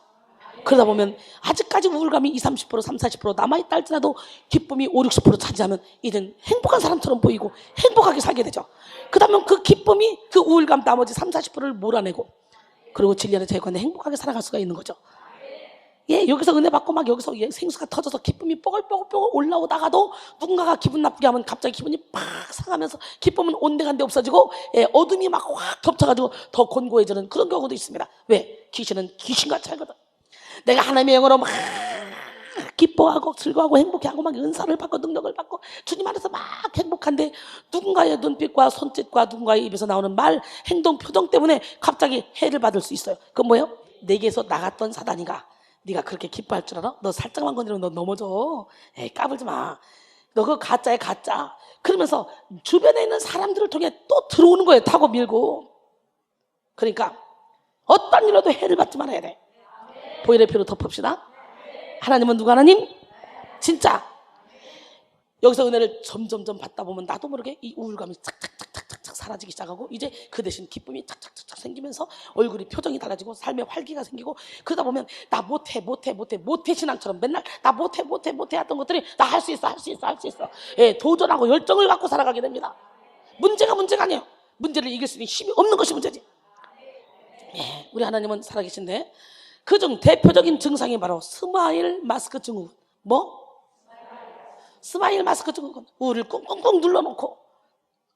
그러다 보면 아직까지 우울감이 20, 30%, 30, 40% 남아있다 할지라도 기쁨이 50, 60% 차지하면 이젠 행복한 사람처럼 보이고 행복하게 살게 되죠. 그 다음에 그 기쁨이 그 우울감 나머지 30, 40%를 몰아내고 그리고 진리안에 제거하는 행복하게 살아갈 수가 있는 거죠. 여기서 은혜 받고 막 여기서 생수가 터져서 기쁨이 뽀글뽀글 올라오다가도 누군가가 기분 나쁘게 하면 갑자기 기분이 팍 상하면서 기쁨은 온데간데 없어지고 어둠이 막 확 덮쳐가지고 더 곤고해지는 그런 경우도 있습니다. 왜? 귀신은 귀신같이 살거든. 내가 하나님의 영으로 막 기뻐하고 즐거워하고 행복해하고 막 은사를 받고 능력을 받고 주님 안에서 막 행복한데 누군가의 눈빛과 손짓과 누군가의 입에서 나오는 말, 행동, 표정 때문에 갑자기 해를 받을 수 있어요. 그건 뭐예요? 내게서 나갔던 사단이가 네가 그렇게 기뻐할 줄 알아? 너 살짝만 건드리면 너 넘어져. 까불지 마. 너 그거 가짜야 가짜. 그러면서 주변에 있는 사람들을 통해 또 들어오는 거예요. 타고 밀고. 그러니까 어떤 일로도 해를 받지 말아야 돼. 보혈의 피로 덮읍시다. 하나님은 누가 하나님? 진짜. 여기서 은혜를 점점점 받다 보면 나도 모르게 이 우울감이 착착착착착 사라지기 시작하고 이제 그 대신 기쁨이 착착착착 생기면서 얼굴이 표정이 달라지고 삶에 활기가 생기고 그러다 보면 나 못해 신앙처럼 맨날 나 못해 하던 것들이 나 할 수 있어 도전하고 열정을 갖고 살아가게 됩니다. 문제가 아니에요. 문제를 이길 수 있는 힘이 없는 것이 문제지. 우리 하나님은 살아계신데 그중 대표적인 증상이 바로 스마일 마스크 증후군. 스마일 마스크 증후군. 우울을 꾹꾹꾹 눌러놓고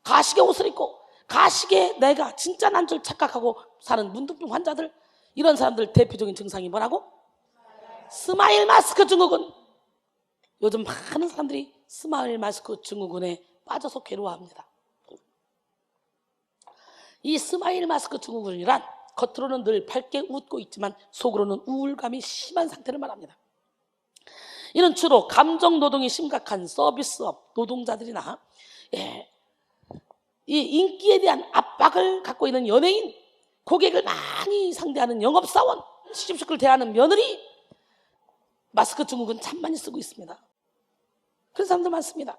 가식의 옷을 입고 가식의 내가 진짜 난 줄 착각하고 사는 문득병 환자들, 이런 사람들 대표적인 증상이 뭐라고? 스마일 마스크 증후군. 요즘 많은 사람들이 스마일 마스크 증후군에 빠져서 괴로워합니다. 이 스마일 마스크 증후군이란 겉으로는 늘 밝게 웃고 있지만 속으로는 우울감이 심한 상태를 말합니다. 이는 주로 감정 노동이 심각한 서비스업 노동자들이나 이 인기에 대한 압박을 갖고 있는 연예인, 고객을 많이 상대하는 영업사원, 시집식구를 대하는 며느리, 마스크 증후군 참 많이 쓰고 있습니다. 그런 사람들 많습니다.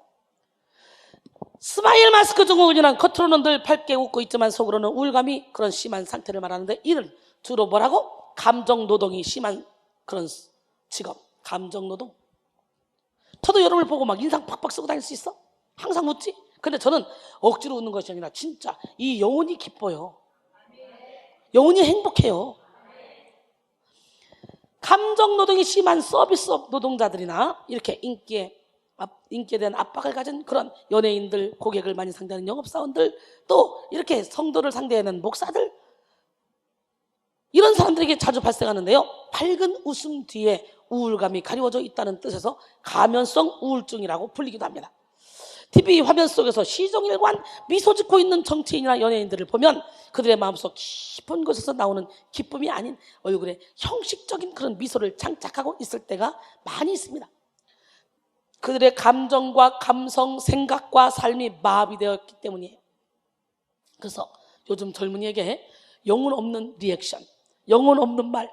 스마일 마스크 증후군이란 겉으로는 늘 밝게 웃고 있지만 속으로는 우울감이 그런 심한 상태를 말하는데 이는 주로 뭐라고? 감정 노동이 심한 그런 직업, 감정 노동. 저도 여러분을 보고 막 인상 팍팍 쓰고 다닐 수 있어? 항상 웃지? 근데 저는 억지로 웃는 것이 아니라 진짜 이 영혼이 기뻐요. 영혼이 행복해요. 감정 노동이 심한 서비스업 노동자들이나 이렇게 인기에 대한 압박을 가진 그런 연예인들, 고객을 많이 상대하는 영업사원들, 또 이렇게 성도를 상대하는 목사들, 이런 사람들에게 자주 발생하는데요. 밝은 웃음 뒤에 우울감이 가리워져 있다는 뜻에서 가면성 우울증이라고 불리기도 합니다. TV 화면 속에서 시종일관 미소 짓고 있는 정치인이나 연예인들을 보면 그들의 마음속 깊은 곳에서 나오는 기쁨이 아닌 얼굴에 형식적인 그런 미소를 장착하고 있을 때가 많이 있습니다. 그들의 감정과 감성, 생각과 삶이 마비되었기 때문이에요. 그래서 요즘 젊은이에게 영혼 없는 리액션, 영혼 없는 말,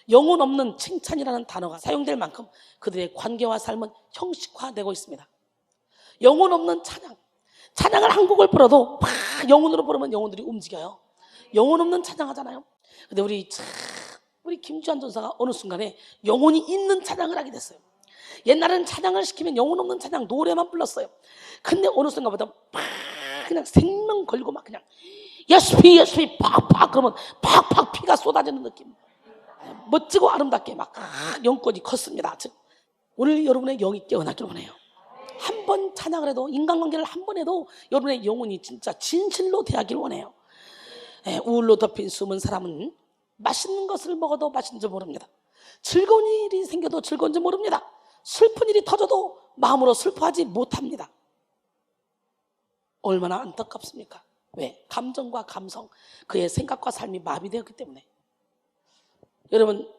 영혼 없는 칭찬이라는 단어가 사용될 만큼 그들의 관계와 삶은 형식화되고 있습니다. 영혼 없는 찬양, 찬양을 한 곡을 불어도 막 영혼으로 부르면 영혼들이 움직여요. 영혼 없는 찬양하잖아요. 근데 우리 김주한 전사가 어느 순간에 영혼이 있는 찬양을 하게 됐어요. 옛날에는 찬양을 시키면 영혼 없는 찬양 노래만 불렀어요. 근데 어느 순간부터 막 그냥 생명 걸고 막 그냥 예수피 예수피 팍팍 그러면 팍팍 피가 쏟아지는 느낌. 멋지고 아름답게 막 영권이 컸습니다. 즉 오늘 여러분의 영이 깨어나길 원해요. 한 번 찬양을 해도, 인간관계를 한 번 해도 여러분의 영혼이 진짜 진실로 대하길 원해요. 우울로 덮인 숨은 사람은 맛있는 것을 먹어도 맛있는 줄 모릅니다. 즐거운 일이 생겨도 즐거운 줄 모릅니다. 슬픈 일이 터져도 마음으로 슬퍼하지 못합니다. 얼마나 안타깝습니까? 왜? 감정과 감성, 그의 생각과 삶이 마비되었기 때문에. 여러분,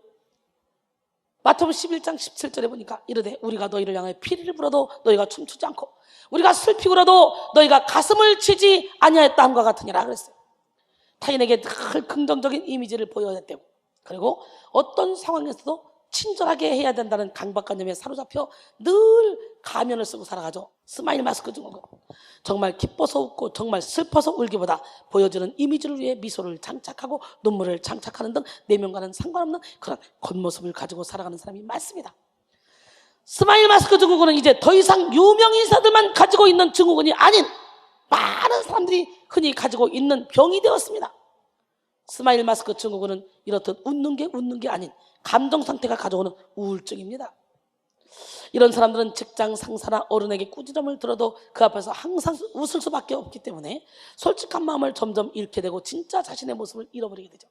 마태복음 11장 17절에 보니까 이르되 우리가 너희를 향하여 피리를 불어도 너희가 춤추지 않고 우리가 슬피 울어도 너희가 가슴을 치지 아니하였다 함과 같으니라 그랬어요. 타인에게 늘 긍정적인 이미지를 보여야 되고, 그리고 어떤 상황에서도 친절하게 해야 된다는 강박관념에 사로잡혀 늘 가면을 쓰고 살아가죠. 스마일 마스크 증후군. 정말 기뻐서 웃고 정말 슬퍼서 울기보다 보여주는 이미지를 위해 미소를 장착하고 눈물을 장착하는 등 내면과는 상관없는 그런 겉모습을 가지고 살아가는 사람이 많습니다. 스마일 마스크 증후군은 이제 더 이상 유명 인사들만 가지고 있는 증후군이 아닌 많은 사람들이 흔히 가지고 있는 병이 되었습니다. 스마일 마스크 증후군은 이렇듯 웃는 게 아닌 감정 상태가 가져오는 우울증입니다. 이런 사람들은 직장 상사나 어른에게 꾸지람을 들어도 그 앞에서 항상 웃을 수밖에 없기 때문에 솔직한 마음을 점점 잃게 되고 진짜 자신의 모습을 잃어버리게 되죠.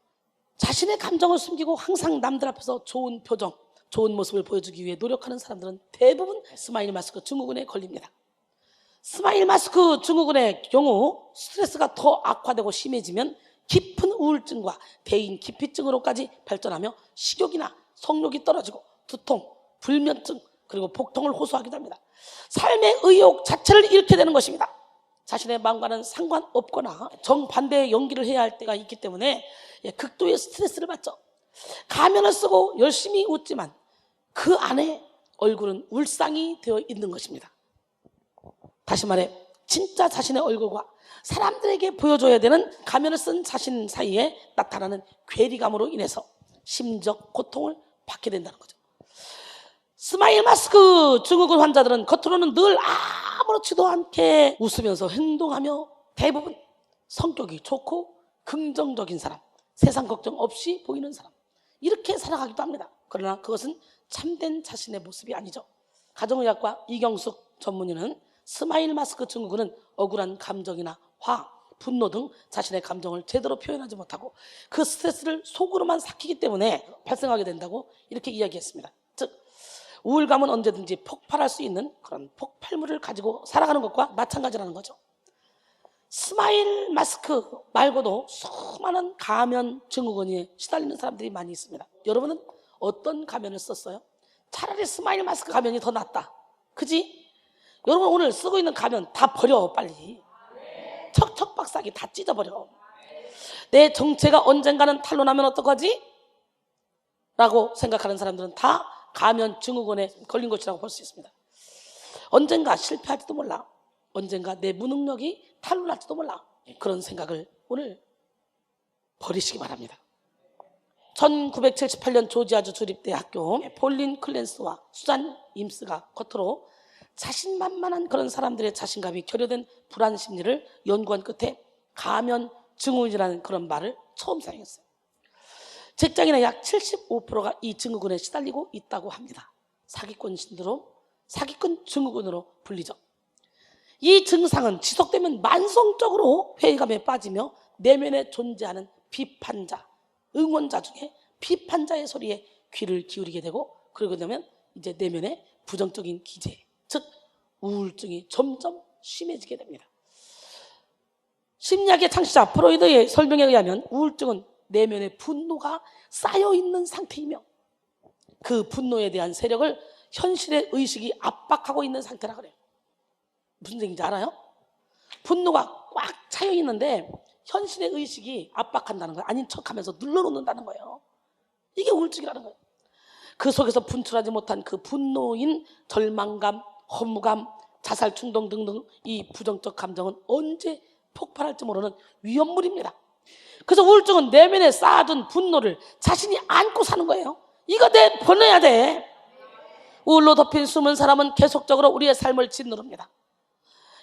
자신의 감정을 숨기고 항상 남들 앞에서 좋은 표정, 좋은 모습을 보여주기 위해 노력하는 사람들은 대부분 스마일 마스크 증후군에 걸립니다. 스마일 마스크 증후군의 경우 스트레스가 더 악화되고 심해지면 깊은 우울증과 대인 기피증으로까지 발전하며 식욕이나 성욕이 떨어지고 두통, 불면증, 그리고 복통을 호소하기도 합니다. 삶의 의욕 자체를 잃게 되는 것입니다. 자신의 마음과는 상관없거나 정반대의 연기를 해야 할 때가 있기 때문에 극도의 스트레스를 받죠. 가면을 쓰고 열심히 웃지만 그 안에 얼굴은 울상이 되어 있는 것입니다. 다시 말해 진짜 자신의 얼굴과 사람들에게 보여줘야 되는 가면을 쓴 자신 사이에 나타나는 괴리감으로 인해서 심적 고통을 받게 된다는 거죠. 스마일 마스크 증후군 환자들은 겉으로는 늘 아무렇지도 않게 웃으면서 행동하며 대부분 성격이 좋고 긍정적인 사람, 세상 걱정 없이 보이는 사람, 이렇게 살아가기도 합니다. 그러나 그것은 참된 자신의 모습이 아니죠. 가정의학과 이경숙 전문의는 스마일 마스크 증후군은 억울한 감정이나 화, 분노 등 자신의 감정을 제대로 표현하지 못하고 그 스트레스를 속으로만 삭히기 때문에 발생하게 된다고 이렇게 이야기했습니다. 즉 우울감은 언제든지 폭발할 수 있는 그런 폭발물을 가지고 살아가는 것과 마찬가지라는 거죠. 스마일 마스크 말고도 수많은 가면 증후군에 시달리는 사람들이 많이 있습니다. 여러분은 어떤 가면을 썼어요? 차라리 스마일 마스크 가면이 더 낫다. 그지? 여러분 오늘 쓰고 있는 가면 다 버려 빨리. 척척박사기 다 찢어버려. 내 정체가 언젠가는 탄로나면 어떡하지? 라고 생각하는 사람들은 다 가면 증후군에 걸린 것이라고 볼 수 있습니다. 언젠가 실패할지도 몰라. 언젠가 내 무능력이 탄로날지도 몰라. 그런 생각을 오늘 버리시기 바랍니다. 1978년 조지아주 주립대학교 폴린 클랜스와 수잔 임스가 겉으로 자신만만한 그런 사람들의 자신감이 결여된 불안 심리를 연구한 끝에 가면 증후군이라는 그런 말을 처음 사용했어요. 직장인의 약 75%가 이 증후군에 시달리고 있다고 합니다. 사기꾼 신드롬, 사기꾼 증후군으로 불리죠. 이 증상은 지속되면 만성적으로 회의감에 빠지며 내면에 존재하는 비판자, 응원자 중에 비판자의 소리에 귀를 기울이게 되고, 그러고 나면 이제 내면에 부정적인 기제, 즉 우울증이 점점 심해지게 됩니다. 심리학의 창시자 프로이드의 설명에 의하면 우울증은 내면에 분노가 쌓여있는 상태이며 그 분노에 대한 세력을 현실의 의식이 압박하고 있는 상태라 그래요. 무슨 얘기인지 알아요? 분노가 꽉 차여있는데 현실의 의식이 압박한다는 거예요. 아닌 척하면서 눌러놓는다는 거예요. 이게 우울증이라는 거예요. 그 속에서 분출하지 못한 그 분노인 절망감, 허무감, 자살 충동 등등 이 부정적 감정은 언제 폭발할지 모르는 위험물입니다. 그래서 우울증은 내면에 쌓아둔 분노를 자신이 안고 사는 거예요. 이거 내 보내야 돼. 우울로 덮인 숨은 사람은 계속적으로 우리의 삶을 짓누릅니다.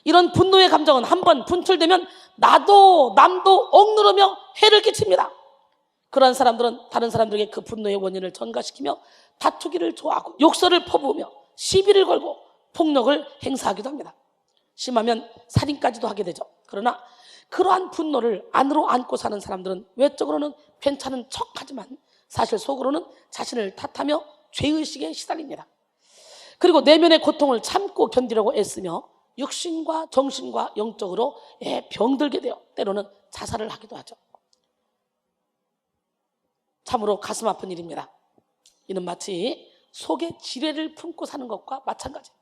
이런 분노의 감정은 한번 분출되면 나도 남도 억누르며 해를 끼칩니다. 그러한 사람들은 다른 사람들에게 그 분노의 원인을 전가시키며 다투기를 좋아하고 욕설을 퍼부으며 시비를 걸고 폭력을 행사하기도 합니다. 심하면 살인까지도 하게 되죠. 그러나 그러한 분노를 안으로 안고 사는 사람들은 외적으로는 괜찮은 척하지만 사실 속으로는 자신을 탓하며 죄의식에 시달립니다. 그리고 내면의 고통을 참고 견디려고 애쓰며 육신과 정신과 영적으로 병들게 되어 때로는 자살을 하기도 하죠. 참으로 가슴 아픈 일입니다. 이는 마치 속에 지뢰를 품고 사는 것과 마찬가지예요.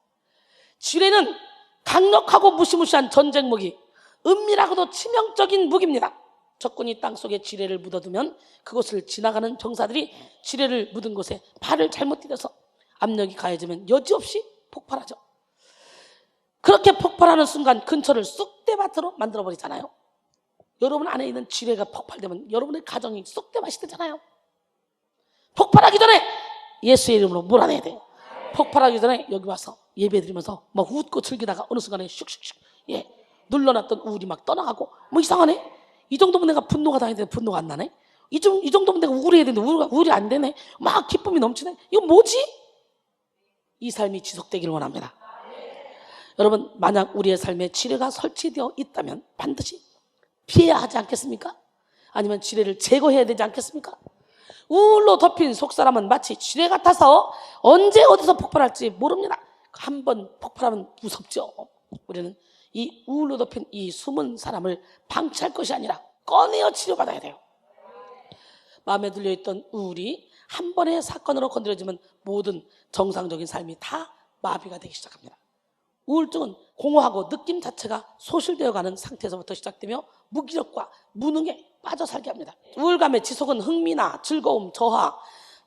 지뢰는 강력하고 무시무시한 전쟁 무기, 은밀하고도 치명적인 무기입니다. 적군이 땅속에 지뢰를 묻어두면 그곳을 지나가는 병사들이 지뢰를 묻은 곳에 발을 잘못 디뎌서 압력이 가해지면 여지없이 폭발하죠. 그렇게 폭발하는 순간 근처를 쑥대밭으로 만들어버리잖아요. 여러분 안에 있는 지뢰가 폭발되면 여러분의 가정이 쑥대밭이 되잖아요. 폭발하기 전에 예수의 이름으로 몰아내야 돼요. 폭발하기 전에 여기 와서 예배드리면서 막 웃고 즐기다가 어느 순간에 슉슉슉 눌러놨던 우울이 막 떠나가고 뭐 이상하네? 이 정도면 내가 분노가 나야 되는데 분노가 안 나네? 이 정도면 내가 우울해야 되는데 우울이 안 되네? 막 기쁨이 넘치네? 이거 뭐지? 이 삶이 지속되기를 원합니다. 여러분, 만약 우리의 삶에 지뢰가 설치되어 있다면 반드시 피해야 하지 않겠습니까? 아니면 지뢰를 제거해야 되지 않겠습니까? 우울로 덮인 속사람은 마치 지뢰 같아서 언제 어디서 폭발할지 모릅니다. 한번 폭발하면 무섭죠. 우리는 이 우울로 덮인 이 숨은 사람을 방치할 것이 아니라 꺼내어 치료받아야 돼요. 마음에 들려있던 우울이 한 번의 사건으로 건드려지면 모든 정상적인 삶이 다 마비가 되기 시작합니다. 우울증은 공허하고 느낌 자체가 소실되어가는 상태에서부터 시작되며 무기력과 무능에 빠져 살게 합니다. 우울감의 지속은 흥미나 즐거움 저하,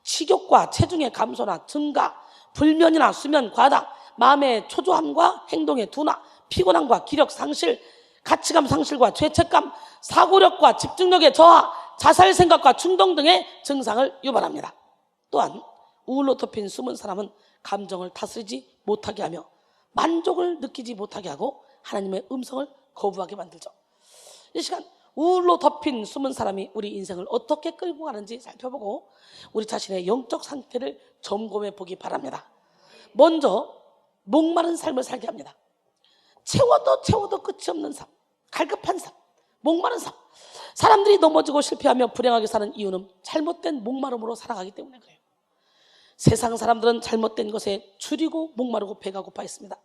식욕과 체중의 감소나 증가, 불면이나 수면 과다, 마음의 초조함과 행동의 둔화, 피곤함과 기력 상실, 가치감 상실과 죄책감, 사고력과 집중력의 저하, 자살 생각과 충동 등의 증상을 유발합니다. 또한 우울로 덮인 숨은 사람은 감정을 다스리지 못하게 하며 만족을 느끼지 못하게 하고 하나님의 음성을 거부하게 만들죠. 이 시간 우울로 덮인 숨은 사람이 우리 인생을 어떻게 끌고 가는지 살펴보고 우리 자신의 영적 상태를 점검해 보기 바랍니다. 먼저 목마른 삶을 살게 합니다. 채워도 끝이 없는 삶, 갈급한 삶, 목마른 삶. 사람들이 넘어지고 실패하며 불행하게 사는 이유는 잘못된 목마름으로 살아가기 때문에 그래요. 세상 사람들은 잘못된 것에 줄이고 목마르고 배가 고파 있습니다.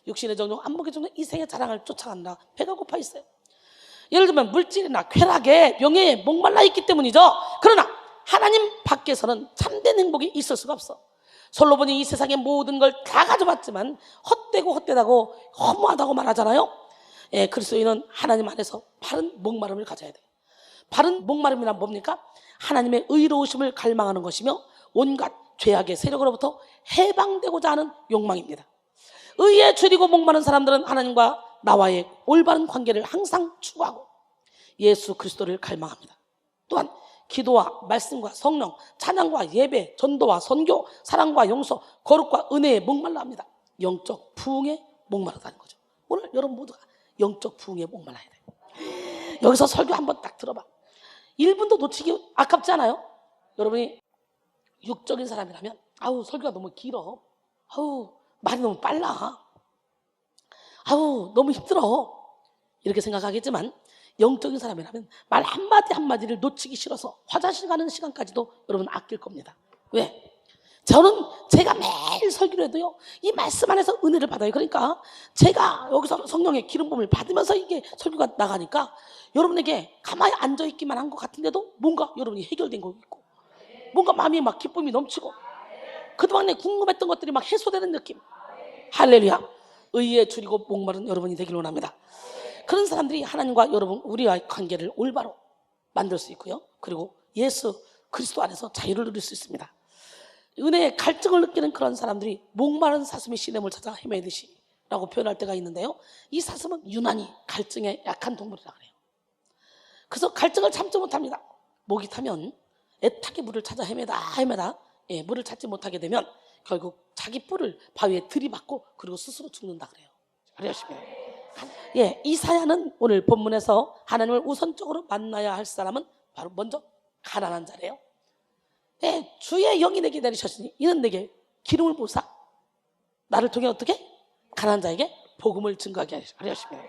육신의 정욕, 안목의 정욕, 이생의 자랑을 쫓아간다. 배가 고파 있어요. 예를 들면 물질이나 쾌락에 명예에 목말라 있기 때문이죠. 그러나 하나님 밖에서는 참된 행복이 있을 수가 없어. 솔로몬이 이 세상의 모든 걸 다 가져봤지만 헛되고 허무하다고 말하잖아요. 그리스도인은 하나님 안에서 바른 목마름을 가져야 돼요. 바른 목마름이란 뭡니까? 하나님의 의로우심을 갈망하는 것이며 온갖 죄악의 세력으로부터 해방되고자 하는 욕망입니다. 의에 줄이고 목마른 사람들은 하나님과 나와의 올바른 관계를 항상 추구하고 예수 그리스도를 갈망합니다. 또한 기도와 말씀과 성령, 찬양과 예배, 전도와 선교, 사랑과 용서, 거룩과 은혜에 목말라 합니다. 영적 부흥에 목마르다는 거죠. 오늘 여러분 모두가 영적 부흥에 목말라야 돼요. 여기서 설교 한번 딱 들어봐. 1분도 놓치기 아깝지 않아요? 여러분이 육적인 사람이라면 아우 설교가 너무 길어, 아우 말이 너무 빨라, 아우 너무 힘들어 이렇게 생각하겠지만 영적인 사람이라면 말 한마디 한마디를 놓치기 싫어서 화장실 가는 시간까지도 여러분 아낄 겁니다. 왜? 저는 제가 매일 설교를 해도요 이 말씀 안에서 은혜를 받아요. 그러니까 제가 여기서 성령의 기름 부음을 받으면서 이게 설교가 나가니까 여러분에게 가만히 앉아있기만 한 것 같은데도 뭔가 여러분이 해결된 거 있고 뭔가 마음이 막 기쁨이 넘치고 그동안에 궁금했던 것들이 막 해소되는 느낌. 할렐루야. 의에 줄이고 목마른 여러분이 되기를 원합니다. 그런 사람들이 하나님과 여러분 우리와의 관계를 올바로 만들 수 있고요. 그리고 예수 그리스도 안에서 자유를 누릴 수 있습니다. 은혜의 갈증을 느끼는 그런 사람들이 목마른 사슴이 시냇을 찾아 헤매듯이 라고 표현할 때가 있는데요. 이 사슴은 유난히 갈증에 약한 동물이라 그래요. 그래서 갈증을 참지 못합니다. 목이 타면 애타게 물을 찾아 헤매다 물을 찾지 못하게 되면 결국 자기 뿔을 바위에 들이받고 그리고 스스로 죽는다 그래요. 알으십니까? 이 사야는 오늘 본문에서 하나님을 우선적으로 만나야 할 사람은 바로 먼저 가난한 자래요. 주의 영이 내게 내리셨으니 이는 내게 기름을 부으사 나를 통해 어떻게? 가난한 자에게 복음을 증거하게 하셨습니다.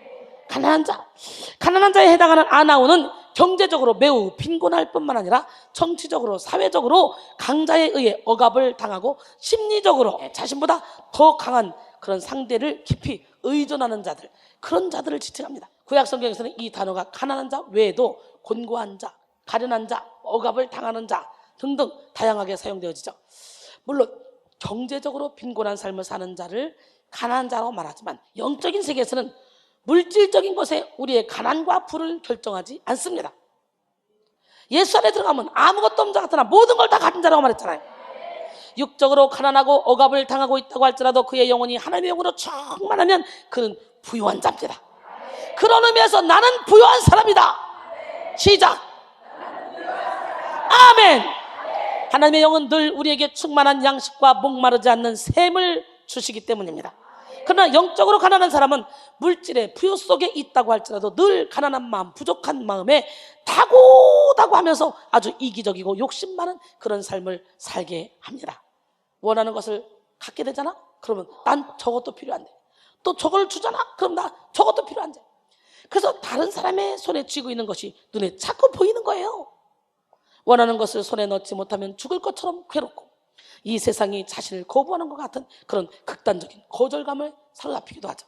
가난한 자에 해당하는 아나운은 경제적으로 매우 빈곤할 뿐만 아니라 정치적으로 사회적으로 강자에 의해 억압을 당하고 심리적으로 자신보다 더 강한 그런 상대를 깊이 의존하는 자들, 그런 자들을 지칭합니다. 구약 성경에서는 이 단어가 가난한 자 외에도 곤고한 자, 가련한 자, 억압을 당하는 자 등등 다양하게 사용되어지죠. 물론 경제적으로 빈곤한 삶을 사는 자를 가난한 자라고 말하지만 영적인 세계에서는 물질적인 것에 우리의 가난과 부를 결정하지 않습니다. 예수 안에 들어가면 아무것도 없는 자 같으나 모든 걸 다 가진 자라고 말했잖아요. 육적으로 가난하고 억압을 당하고 있다고 할지라도 그의 영혼이 하나님의 영으로 충만하면 그는 부유한 자입니다. 그런 의미에서 나는 부유한 사람이다. 시작. 아멘. 하나님의 영은 늘 우리에게 충만한 양식과 목마르지 않는 샘을 주시기 때문입니다. 그러나 영적으로 가난한 사람은 물질의 부요 속에 있다고 할지라도 늘 가난한 마음, 부족한 마음에 다고다고 하면서 아주 이기적이고 욕심 많은 그런 삶을 살게 합니다. 원하는 것을 갖게 되잖아? 그러면 난 저것도 필요한데, 또 저걸 주잖아? 그럼 나 저것도 필요한데. 그래서 다른 사람의 손에 쥐고 있는 것이 눈에 자꾸 보이는 거예요. 원하는 것을 손에 넣지 못하면 죽을 것처럼 괴롭고 이 세상이 자신을 거부하는 것 같은 그런 극단적인 거절감을 사로잡히기도 하죠.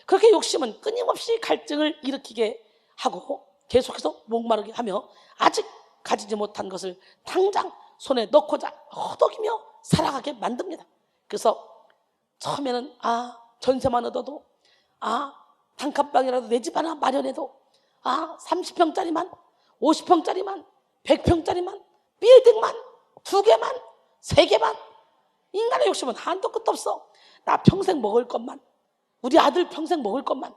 그렇게 욕심은 끊임없이 갈증을 일으키게 하고 계속해서 목마르게 하며 아직 가지지 못한 것을 당장 손에 넣고자 허덕이며 살아가게 만듭니다. 그래서 처음에는 전세만 얻어도 단칸방이라도 내 집 하나 마련해도 30평짜리만 50평짜리만 100평짜리만 빌딩만 2개만 3개만. 인간의 욕심은 한도 끝도 없어. 나 평생 먹을 것만, 우리 아들 평생 먹을 것만,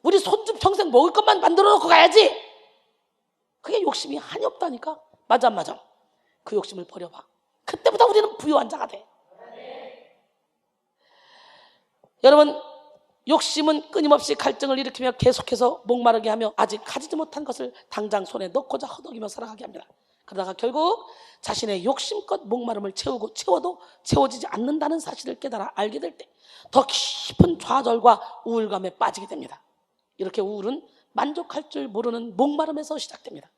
우리 손주 평생 먹을 것만 만들어 놓고 가야지. 그게 욕심이 한이 없다니까. 맞아. 그 욕심을 버려봐. 그때보다 우리는 부유한 자가 돼. 여러분, 욕심은 끊임없이 갈증을 일으키며 계속해서 목마르게 하며 아직 가지지 못한 것을 당장 손에 넣고자 허덕이며 살아가게 합니다. 그러다가 결국 자신의 욕심껏 목마름을 채워도 채워지지 않는다는 사실을 깨달아 알게 될 때 더 깊은 좌절과 우울감에 빠지게 됩니다. 이렇게 우울은 만족할 줄 모르는 목마름에서 시작됩니다.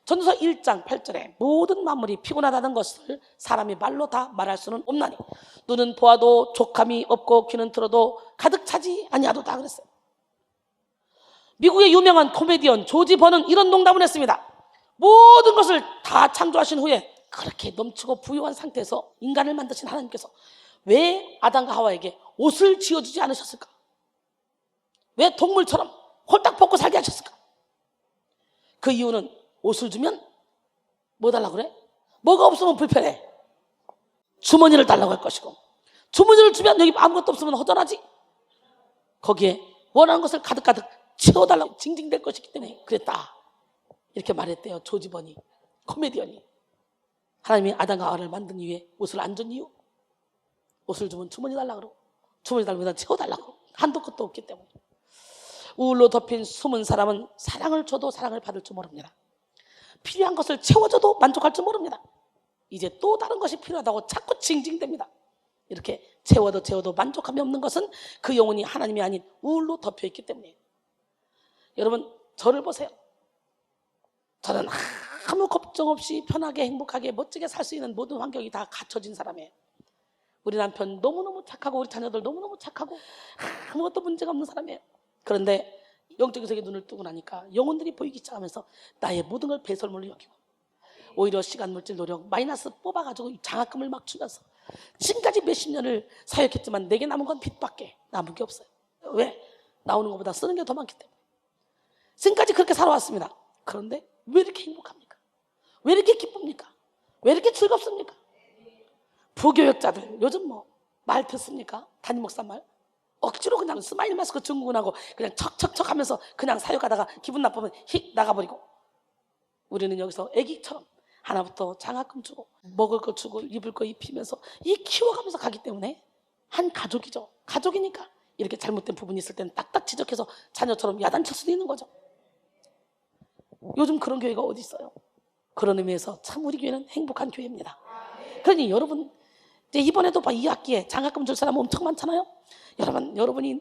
전도서 1장 8절에 모든 만물이 피곤하다는 것을 사람이 말로 다 말할 수는 없나니 눈은 보아도 족함이 없고 귀는 들어도 가득 차지 아니하도다 그랬어요. 미국의 유명한 코미디언 조지 버는 이런 농담을 했습니다. 모든 것을 다 창조하신 후에 그렇게 넘치고 부유한 상태에서 인간을 만드신 하나님께서 왜 아담과 하와에게 옷을 지어주지 않으셨을까? 왜 동물처럼 홀딱 벗고 살게 하셨을까? 그 이유는 옷을 주면 뭐 달라고 그래? 뭐가 없으면 불편해. 주머니를 달라고 할 것이고, 주머니를 주면 여기 아무것도 없으면 허전하지. 거기에 원하는 것을 가득가득 채워달라고 징징댈 것이기 때문에 그랬다. 이렇게 말했대요. 조지 버니 코미디언이. 하나님이 아담과 하와를 만든 이유에 옷을 안 준 이유, 옷을 주면 주머니 달라고 그러고 주머니 달라고 채워달라고 한도 끝도 없기 때문에. 우울로 덮인 숨은 사람은 사랑을 줘도 사랑을 받을 줄 모릅니다. 필요한 것을 채워줘도 만족할 줄 모릅니다. 이제 또 다른 것이 필요하다고 자꾸 징징댑니다. 이렇게 채워도 만족함이 없는 것은 그 영혼이 하나님이 아닌 우울로 덮여있기 때문이에요. 여러분, 저를 보세요. 저는 아무 걱정 없이 편하게 행복하게 멋지게 살 수 있는 모든 환경이 다 갖춰진 사람이에요. 우리 남편 너무너무 착하고 우리 자녀들 너무너무 착하고 아무것도 문제가 없는 사람이에요. 그런데 영적인 세계에 눈을 뜨고 나니까 영혼들이 보이기 시작하면서 나의 모든 걸 배설물로 여기고 오히려 시간, 물질, 노력 마이너스 뽑아가지고 장학금을 막 주면서 지금까지 몇십 년을 사역했지만 내게 남은 건 빚밖에 남은 게 없어요. 왜? 나오는 것보다 쓰는 게 더 많기 때문에. 지금까지 그렇게 살아왔습니다. 그런데 왜 이렇게 행복합니까? 왜 이렇게 기쁩니까? 왜 이렇게 즐겁습니까? 부교역자들 요즘 뭐 말 듣습니까? 담임 목사 말? 억지로 그냥 스마일 마스크 증후군하고 그냥 척척척 하면서 그냥 사역하다가 기분 나쁘면 휙 나가버리고 우리는 여기서 아기처럼 하나부터 장학금 주고 먹을 거 주고 입을 거 입히면서 이 키워가면서 가기 때문에 한 가족이죠. 가족이니까 이렇게 잘못된 부분이 있을 때는 딱딱 지적해서 자녀처럼 야단칠 수도 있는 거죠. 요즘 그런 교회가 어디 있어요? 그런 의미에서 참 우리 교회는 행복한 교회입니다. 그러니 여러분 이제 이번에도 이 학기에 장학금 줄 사람 엄청 많잖아요. 여러분이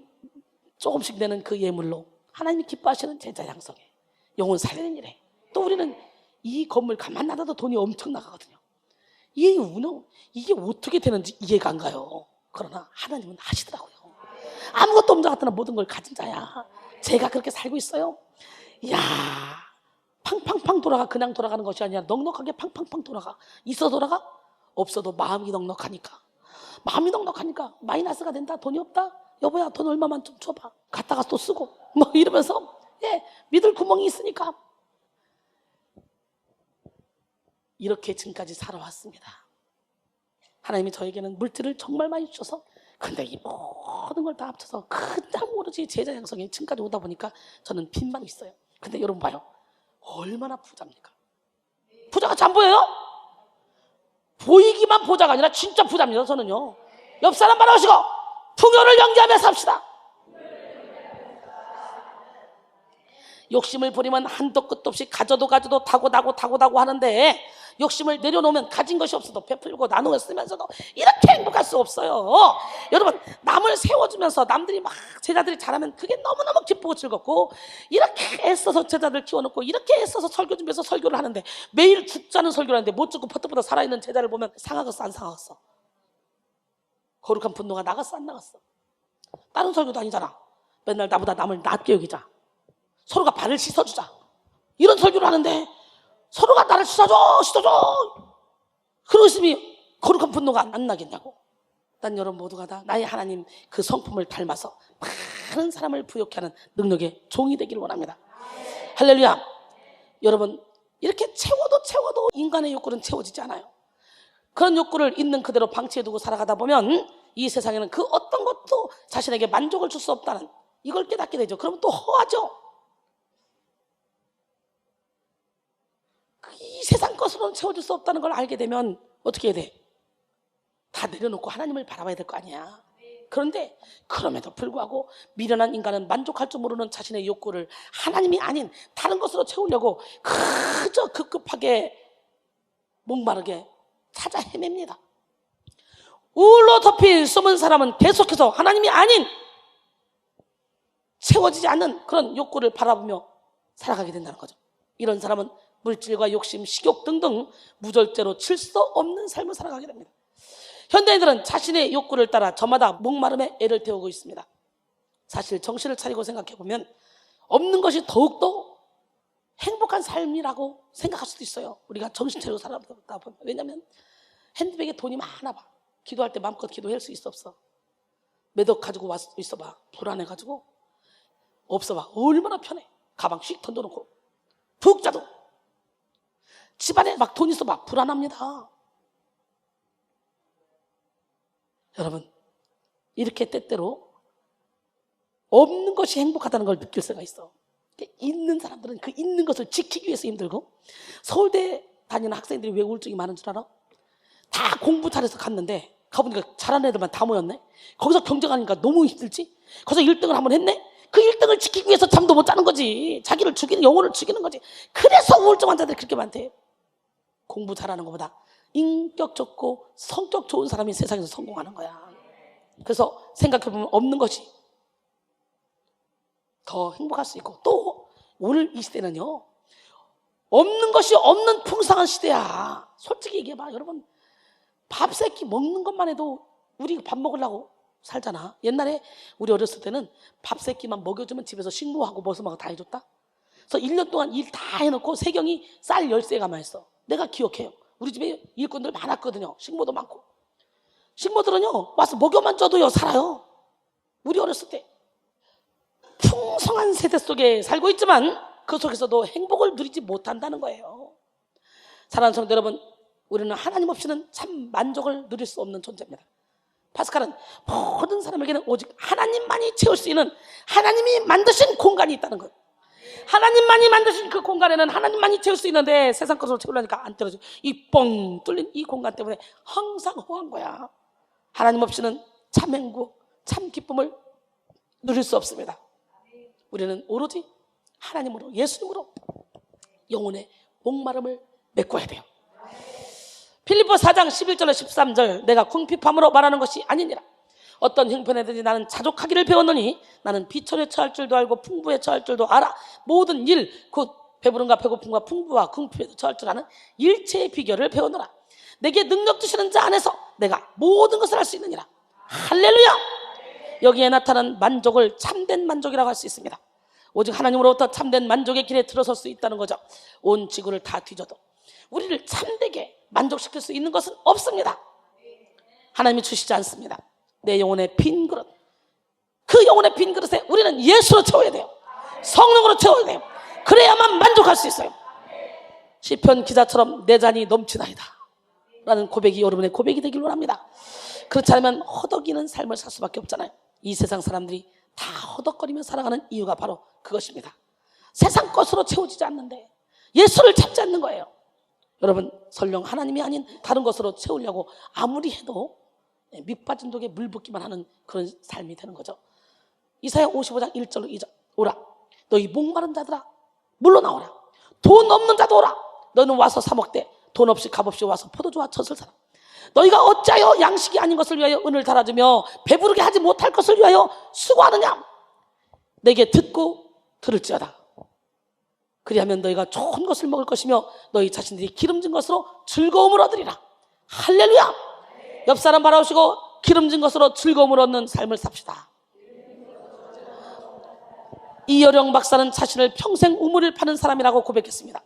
조금씩 내는 그 예물로 하나님이 기뻐하시는 제자 양성에 영혼 살리는 일에 또 우리는 이 건물 가만 놔둬도 돈이 엄청 나가거든요. 이 운영 이게 어떻게 되는지 이해가 안 가요. 그러나 하나님은 하시더라고요. 아무것도 없는 자 같으나 모든 걸 가진 자야. 제가 그렇게 살고 있어요. 이야 팡팡팡 돌아가. 그냥 돌아가는 것이 아니라 넉넉하게 팡팡팡 돌아가. 있어 돌아가? 없어도 마음이 넉넉하니까. 마음이 넉넉하니까 마이너스가 된다. 돈이 없다? 여보야 돈 얼마만 좀 줘봐. 갔다가 또 쓰고 뭐 이러면서 믿을 구멍이 있으니까 이렇게 지금까지 살아왔습니다. 하나님이 저에게는 물질을 정말 많이 주셔서 근데 이 모든 걸 다 합쳐서 그냥 모르지 제자 양성에 지금까지 오다 보니까 저는 빚만 있어요. 근데 여러분 봐요. 얼마나 부자입니까? 부자같이 안 보여요? 보이기만 부자가 아니라 진짜 부자입니다. 저는요. 옆 사람 바라보시고 풍요를 연기하며 삽시다. 욕심을 부리면 한도 끝도 없이 가져도 타고 나고 하는데 욕심을 내려놓으면 가진 것이 없어도 베풀고 나누어 쓰면서도 이렇게 행복할 수 없어요. 여러분 남을 세워주면서 남들이 막 제자들이 잘하면 그게 너무너무 기쁘고 즐겁고 이렇게 애써서 제자들 키워놓고 이렇게 애써서 설교 준비해서 설교를 하는데 매일 죽자는 설교를 하는데 못 죽고 퍼뜩퍼뜩 살아있는 제자를 보면 상하겠어 안 상하겠어? 거룩한 분노가 나갔어 안 나갔어? 다른 설교도 아니잖아. 맨날 나보다 남을 낮게 여기자. 서로가 발을 씻어주자. 이런 설교를 하는데 서로가 나를 씻어줘. 그러고 있으면 거룩한 분노가 안 나겠냐고. 난 여러분 모두가 다 나의 하나님 그 성품을 닮아서 많은 사람을 부욕케 하는 능력의 종이 되기를 원합니다. 할렐루야. 여러분 이렇게 채워도 인간의 욕구는 채워지지 않아요. 그런 욕구를 있는 그대로 방치해두고 살아가다 보면 이 세상에는 그 어떤 것도 자신에게 만족을 줄 수 없다는 이걸 깨닫게 되죠. 그러면 또 허하죠. 이 세상 것으로는 채워줄 수 없다는 걸 알게 되면 어떻게 해야 돼? 다 내려놓고 하나님을 바라봐야 될 거 아니야. 그런데 그럼에도 불구하고 미련한 인간은 만족할 줄 모르는 자신의 욕구를 하나님이 아닌 다른 것으로 채우려고 그저 급급하게 목마르게 찾아 헤맵니다. 우울로 덮인 숨은 사람은 계속해서 하나님이 아닌 채워지지 않는 그런 욕구를 바라보며 살아가게 된다는 거죠. 이런 사람은 물질과 욕심, 식욕 등등 무절제로 칠 수 없는 삶을 살아가게 됩니다. 현대인들은 자신의 욕구를 따라 저마다 목마름에 애를 태우고 있습니다. 사실 정신을 차리고 생각해보면 없는 것이 더욱더 행복한 삶이라고 생각할 수도 있어요. 우리가 정신 차리고 살아보다 보면. 왜냐하면 핸드백에 돈이 많아 봐. 기도할 때 마음껏 기도할 수 있어 없어? 몇 억 가지고 있어봐. 불안해가지고 없어봐. 얼마나 편해. 가방 휙 던져놓고 푹 자도 집안에 막 돈 있어 막 불안합니다. 여러분 이렇게 때때로 없는 것이 행복하다는 걸 느낄 수가 있어. 있는 사람들은 그 있는 것을 지키기 위해서 힘들고 서울대 다니는 학생들이 왜 우울증이 많은 줄 알아? 다 공부 잘해서 갔는데 가보니까 잘하는 애들만 다 모였네. 거기서 경쟁하니까 너무 힘들지. 거기서 1등을 한번 했네. 그 1등을 지키기 위해서 잠도 못 자는 거지. 자기를 죽이는 영혼을 죽이는 거지. 그래서 우울증 환자들이 그렇게 많대. 공부 잘하는 것보다 인격 좋고 성격 좋은 사람이 세상에서 성공하는 거야. 그래서 생각해보면 없는 것이 더 행복할 수 있고 또 오늘 이 시대는요 없는 것이 없는 풍성한 시대야. 솔직히 얘기해봐. 여러분 밥 세 끼 먹는 것만 해도 우리 밥 먹으려고 살잖아. 옛날에 우리 어렸을 때는 밥 세 끼만 먹여주면 집에서 식모하고 머슴하고 다 해줬다. 그래서 1년 동안 일 다 해놓고 세경이 쌀 10세가만 했어. 내가 기억해요. 우리 집에 일꾼들 많았거든요. 식모도 많고. 식모들은요 와서 먹여만 줘도요 살아요. 우리 어렸을 때 풍성한 세대 속에 살고 있지만 그 속에서도 행복을 누리지 못한다는 거예요. 사랑하는 성도 여러분, 우리는 하나님 없이는 참 만족을 누릴 수 없는 존재입니다. 파스칼은 모든 사람에게는 오직 하나님만이 채울 수 있는 하나님이 만드신 공간이 있다는 거예요. 하나님만이 만드신 그 공간에는 하나님만이 채울 수 있는데 세상 것으로 채우려니까 안 떨어져. 이 뻥 뚫린 이 공간 때문에 항상 허한 거야. 하나님 없이는 참 행복, 참 기쁨을 누릴 수 없습니다. 우리는 오로지 하나님으로, 예수님으로 영혼의 목마름을 메꿔야 돼요. 빌립보 4장 11절로 13절, 내가 궁핍함으로 말하는 것이 아니니라. 어떤 형편에든지 나는 자족하기를 배웠노니 나는 비천에 처할 줄도 알고 풍부에 처할 줄도 알아. 모든 일, 곧 배부름과 배고픔과 풍부와 궁핍에도 처할 줄 아는 일체의 비결을 배우노라. 내게 능력 주시는 자 안에서 내가 모든 것을 할 수 있느니라. 할렐루야. 여기에 나타난 만족을 참된 만족이라고 할 수 있습니다. 오직 하나님으로부터 참된 만족의 길에 들어설 수 있다는 거죠. 온 지구를 다 뒤져도 우리를 참되게 만족시킬 수 있는 것은 없습니다. 하나님이 주시지 않습니다. 내 영혼의 빈 그릇, 그 영혼의 빈 그릇에 우리는 예수로 채워야 돼요. 성령으로 채워야 돼요. 그래야만 만족할 수 있어요. 시편 기자처럼 내 잔이 넘치나이다 라는 고백이 여러분의 고백이 되길 원합니다. 그렇지 않으면 허덕이는 삶을 살 수밖에 없잖아요. 이 세상 사람들이 다 허덕거리며 살아가는 이유가 바로 그것입니다. 세상 것으로 채워지지 않는데 예수를 찾지 않는 거예요. 여러분, 설령 하나님이 아닌 다른 것으로 채우려고 아무리 해도 밑빠진 독에 물 붓기만 하는 그런 삶이 되는 거죠. 이사야 55장 1절로 2절, 오라 너희 목마른 자들아 물러 나오라. 돈 없는 자도 오라. 너는 와서 사 먹되 돈 없이 값없이 와서 포도주와 젖을 사라. 너희가 어찌하여 양식이 아닌 것을 위하여 은을 달아주며 배부르게 하지 못할 것을 위하여 수고하느냐. 내게 듣고 들을지어다. 그리하면 너희가 좋은 것을 먹을 것이며 너희 자신들이 기름진 것으로 즐거움을 얻으리라. 할렐루야. 옆 사람 바라보시고 기름진 것으로 즐거움을 얻는 삶을 삽시다. 이여령 박사는 자신을 평생 우물을 파는 사람이라고 고백했습니다.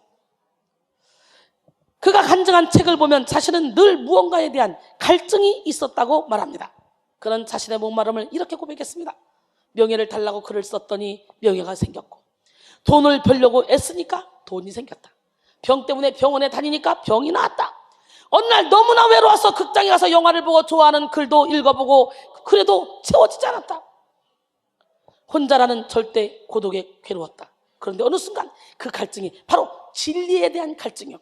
그가 간증한 책을 보면 자신은 늘 무언가에 대한 갈증이 있었다고 말합니다. 그는 자신의 목마름을 이렇게 고백했습니다. 명예를 달라고 글을 썼더니 명예가 생겼고, 돈을 벌려고 애쓰니까 돈이 생겼다. 병 때문에 병원에 다니니까 병이 나았다. 어느 날 너무나 외로워서 극장에 가서 영화를 보고 좋아하는 글도 읽어보고 그래도 채워지지 않았다. 혼자라는 절대 고독에 괴로웠다. 그런데 어느 순간 그 갈증이 바로 진리에 대한 갈증이요,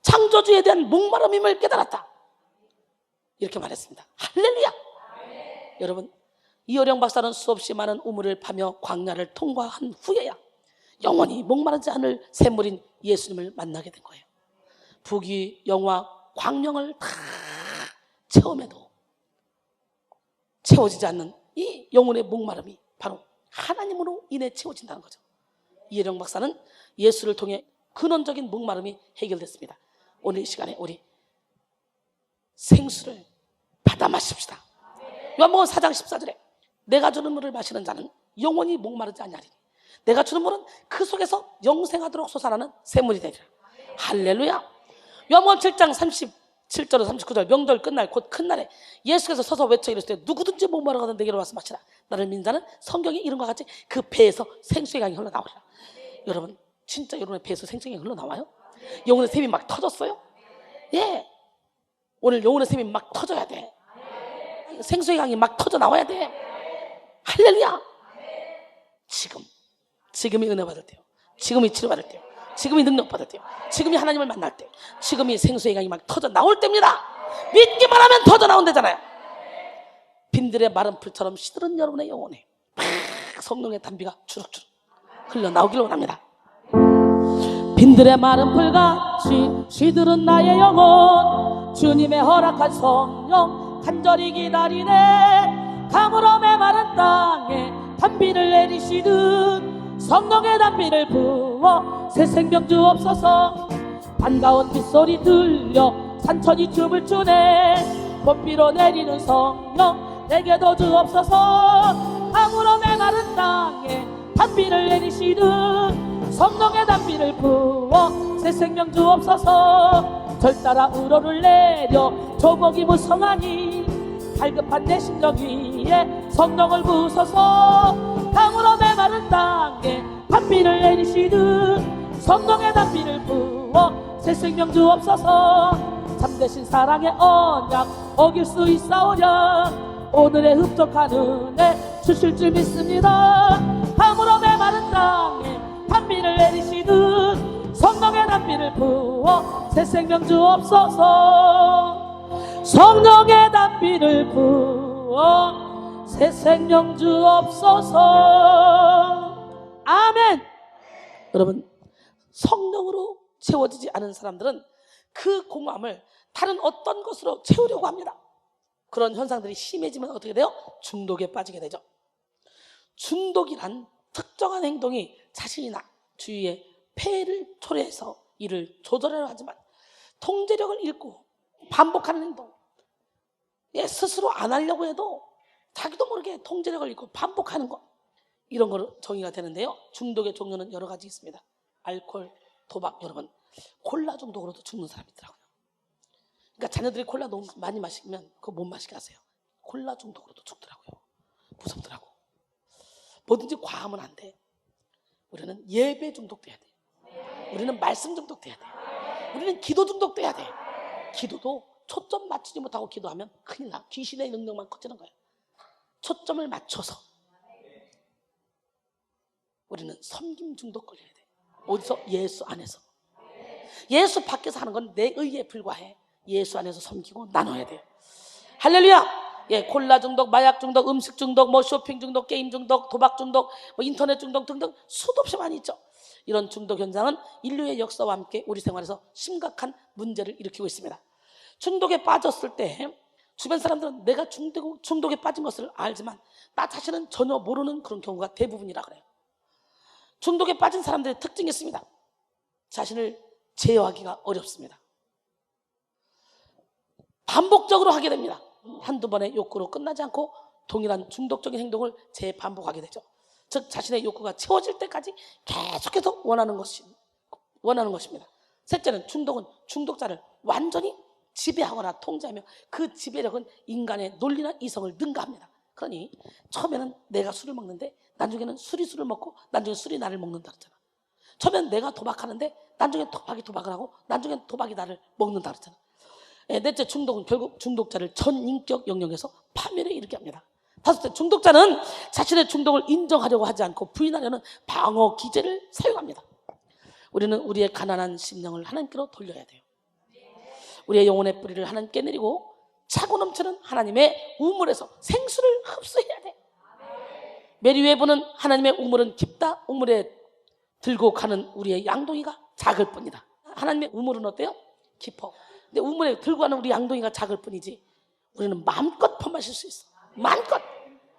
창조주에 대한 목마름임을 깨달았다. 이렇게 말했습니다. 할렐루야. 여러분, 이어령 박사는 수없이 많은 우물을 파며 광야를 통과한 후에야 영원히 목마르지 않을 샘물인 예수님을 만나게 된 거예요. 부귀, 영화, 광명을 다 채움에도 채워지지 않는 이 영혼의 목마름이 바로 하나님으로 인해 채워진다는 거죠. 이어령 박사는 예수를 통해 근원적인 목마름이 해결됐습니다. 오늘 이 시간에 우리 생수를 받아 마십시다. 요한복음 4장 14절에 내가 주는 물을 마시는 자는 영원히 목마르지 아니하리니 내가 주는 물은 그 속에서 영생하도록 솟아나는 샘물이 되리라. 할렐루야. 요한복음 7장 37절로 39절, 명절 끝날 곧 큰 날에 예수께서 서서 외쳐 이르시되 누구든지 목마르거든 내게로 와서 마시라. 나를 믿는 자는 성경의 이름과 같이 그 배에서 생수의 강이 흘러나오리라. 여러분, 진짜 여러분의 배에서 생수의 강이 흘러나와요? 영혼의 샘이 막 터졌어요? 예, 오늘 영혼의 샘이 막 터져야 돼. 생수의 강이 막 터져 나와야 돼. 할렐루야. 지금이 은혜 받을 때요, 지금이 치료 받을 때요, 지금이 능력 받을 때요, 지금이 하나님을 만날 때, 지금이 생수의 강이 막 터져 나올 때입니다. 믿기만 하면 터져 나온다잖아요. 빈들의 마른 풀처럼 시들은 여러분의 영혼에 성령의 단비가 주룩주룩 흘러나오길 원합니다. 빈들의 마른 풀같이 시들은 나의 영혼, 주님의 허락한 성령 간절히 기다리네. 강으로 메마른 땅에 단비를 내리시듯 성령의 단비를 부어 새 생명 주옵소서. 반가운 빗소리 들려 산천이 춤을 추네. 봄비로 내리는 성령 내게도 주옵소서. 강으로 메마른 땅에 단비를 내리시듯 성령의 단비를 부어 새 생명 주옵소서. 절 따라 우러를 내려 조목이 무성하니 갈급한 내 심정 위에 성령을 부으소서. 강으로 메마른 땅에 단비를 내리시듯 성령의 단비를 부어 새 생명 주옵소서. 참되신 사랑의 언약 어길 수 있사오랴. 오늘의 흡족한 은혜 주실 줄 믿습니다. 강으로 메마른 땅에 단비를 담비를 부어 새 생명 주옵소서. 성령의 담비를 부어 새 생명 주옵소서. 아멘. 여러분, 성령으로 채워지지 않은 사람들은 그 공허함을 다른 어떤 것으로 채우려고 합니다. 그런 현상들이 심해지면 어떻게 돼요? 중독에 빠지게 되죠. 중독이란 특정한 행동이 자신이나 주위에 폐해를 초래해서 이를 조절하려 하지만 통제력을 잃고 반복하는 행동, 스스로 안 하려고 해도 자기도 모르게 통제력을 잃고 반복하는 것, 이런 거로 정의가 되는데요. 중독의 종류는 여러 가지 있습니다. 알코올, 도박, 여러분 콜라 중독으로도 죽는 사람이 있더라고요. 그러니까 자녀들이 콜라 너무 많이 마시면 그거 못 마시게 하세요. 콜라 중독으로도 죽더라고요. 무섭더라고. 뭐든지 과하면 안 돼. 우리는 예배 중독돼야 돼. 우리는 말씀 중독돼야 돼. 우리는 기도 중독돼야 돼. 기도도 초점 맞추지 못하고 기도하면 큰일 나. 귀신의 능력만 커지는 거예요. 초점을 맞춰서. 우리는 섬김 중독 걸려야 돼. 어디서? 예수 안에서. 예수 밖에서 하는 건 내 의에 불과해. 예수 안에서 섬기고 나눠야 돼요. 할렐루야. 콜라 중독, 마약 중독, 음식 중독, 쇼핑 중독, 게임 중독, 도박 중독, 인터넷 중독 등등 수도 없이 많이 있죠. 이런 중독 현상은 인류의 역사와 함께 우리 생활에서 심각한 문제를 일으키고 있습니다. 중독에 빠졌을 때 주변 사람들은 내가 중독에 빠진 것을 알지만 나 자신은 전혀 모르는 그런 경우가 대부분이라 그래요. 중독에 빠진 사람들의 특징이 있습니다. 자신을 제어하기가 어렵습니다. 반복적으로 하게 됩니다. 한두 번의 욕구로 끝나지 않고 동일한 중독적인 행동을 재반복하게 되죠. 즉 자신의 욕구가 채워질 때까지 계속해서 원하는 것입니다. 셋째는 중독은 중독자를 완전히 지배하거나 통제하며 그 지배력은 인간의 논리나 이성을 능가합니다. 그러니 처음에는 내가 술을 먹는데 나중에는 술이 술을 먹고 나중에 술이 나를 먹는다 그랬잖아. 처음에는 내가 도박하는데 나중에 도박이 도박을 하고 나중에 도박이 나를 먹는다 그랬잖아. 넷째, 중독은 결국 중독자를 전인격 영역에서 파멸에 이르게 합니다. 다섯째, 중독자는 자신의 중독을 인정하려고 하지 않고 부인하려는 방어 기제를 사용합니다. 우리는 우리의 가난한 심령을 하나님께로 돌려야 돼요. 우리의 영혼의 뿌리를 하나님께 내리고 차고 넘치는 하나님의 우물에서 생수를 흡수해야 돼. 메리웨 보는 하나님의 우물은 깊다. 우물에 들고 가는 우리의 양동이가 작을 뿐이다. 하나님의 우물은 어때요? 깊어. 근데 우물에 들고 가는 우리 양동이가 작을 뿐이지 우리는 마음껏 퍼마실 수 있어. 마음껏.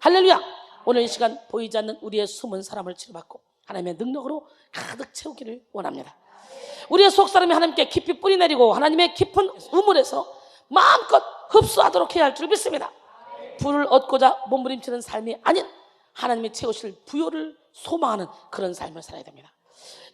할렐루야. 오늘 이 시간 보이지 않는 우리의 숨은 사람을 치료받고 하나님의 능력으로 가득 채우기를 원합니다. 우리의 속사람이 하나님께 깊이 뿌리 내리고 하나님의 깊은 우물에서 마음껏 흡수하도록 해야 할 줄 믿습니다. 부를 얻고자 몸부림치는 삶이 아닌 하나님의 채우실 부요를 소망하는 그런 삶을 살아야 됩니다.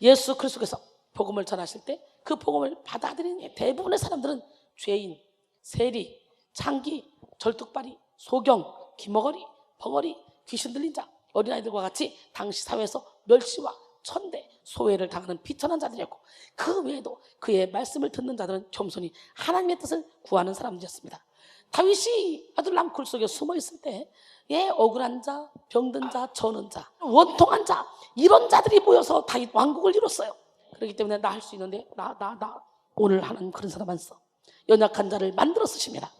예수 그리스도께서 복음을 전하실 때 그 복음을 받아들이는 대부분의 사람들은 죄인, 세리, 창기, 절뚝발이, 소경, 기머거리, 벙어리, 귀신 들린 자, 어린아이들과 같이 당시 사회에서 멸시와 천대, 소외를 당하는 비천한 자들이었고 그 외에도 그의 말씀을 듣는 자들은 겸손히 하나님의 뜻을 구하는 사람들이었습니다. 다윗이 아둘람 굴 속에 숨어 있을 때 억울한 자, 병든 자, 저는 자, 원통한 자 이런 자들이 모여서 다윗 왕국을 이뤘어요. 그렇기 때문에 나 할 수 있는데 나 오늘 하나님 그런 사람만 써. 연약한 자를 만들어 쓰십니다.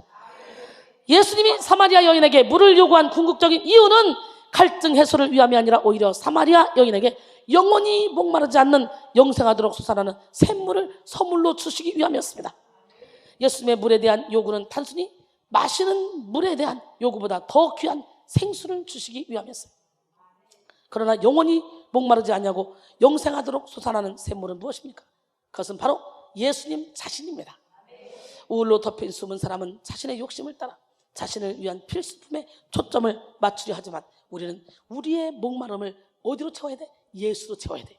예수님이 사마리아 여인에게 물을 요구한 궁극적인 이유는 갈등 해소를 위함이 아니라 오히려 사마리아 여인에게 영원히 목마르지 않는 영생하도록 솟아나는 샘물을 선물로 주시기 위함이었습니다. 예수님의 물에 대한 요구는 단순히 마시는 물에 대한 요구보다 더 귀한 생수를 주시기 위함이었어요. 그러나 영원히 목마르지 않냐고 영생하도록 솟아나는 샘물은 무엇입니까? 그것은 바로 예수님 자신입니다. 우울로 덮인 숨은 사람은 자신의 욕심을 따라 자신을 위한 필수품에 초점을 맞추려 하지만 우리는 우리의 목마름을 어디로 채워야 돼? 예수로 채워야 돼.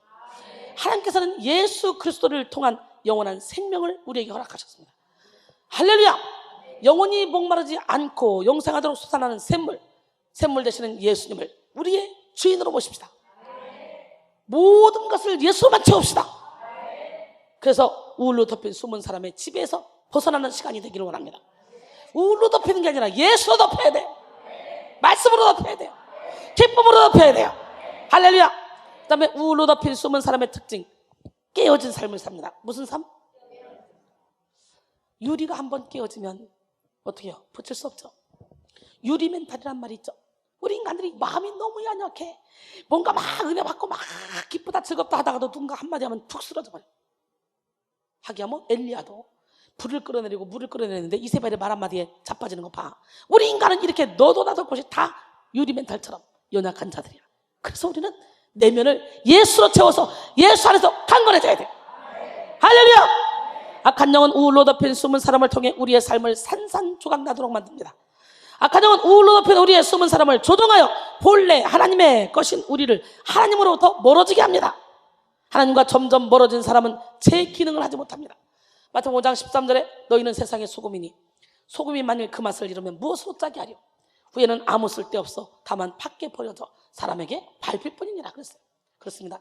하나님께서는 예수 그리스도를 통한 영원한 생명을 우리에게 허락하셨습니다. 할렐루야! 영원히 목마르지 않고 영생하도록 솟아나는 샘물 되시는 예수님을 우리의 주인으로 모십시다. 모든 것을 예수로만 채웁시다. 그래서 우울로 덮인 숨은 사람의 지배에서 벗어나는 시간이 되기를 원합니다. 우울로 덮이는 게 아니라 예수로 덮여야 돼요. 말씀으로 덮여야 돼요. 기쁨으로 덮여야 돼요. 할렐루야. 그 다음에 우울로 덮인 숨은 사람의 특징 깨어진 삶을 삽니다. 무슨 삶? 유리가 한번 깨어지면 어떻게 해요? 붙일 수 없죠. 유리 멘탈이란 말이 있죠. 우리 인간들이 마음이 너무 연약해. 뭔가 막 은혜 받고 막 기쁘다 즐겁다 하다가도 누군가 한마디 하면 푹 쓰러져 버려. 하기야뭐 엘리야도 불을 끌어내리고 물을 끌어내리는데 이세벨의 말 한마디에 자빠지는 거 봐. 우리 인간은 이렇게 너도 나도 것이 다 유리 멘탈처럼 연약한 자들이야. 그래서 우리는 내면을 예수로 채워서 예수 안에서 강건해져야 돼. 할렐루야. 악한 영은 우울로 덮인 숨은 사람을 통해 우리의 삶을 산산조각 나도록 만듭니다. 악한 영은 우울로 덮인 우리의 숨은 사람을 조종하여 본래 하나님의 것인 우리를 하나님으로부터 멀어지게 합니다. 하나님과 점점 멀어진 사람은 제 기능을 하지 못합니다. 마태복음 5장 13절에 너희는 세상의 소금이니 소금이 만일 그 맛을 잃으면 무엇으로 짜게 하려. 후에는 아무 쓸데없어 다만 밖에 버려져 사람에게 밟힐 뿐이니라 그랬어요. 그렇습니다.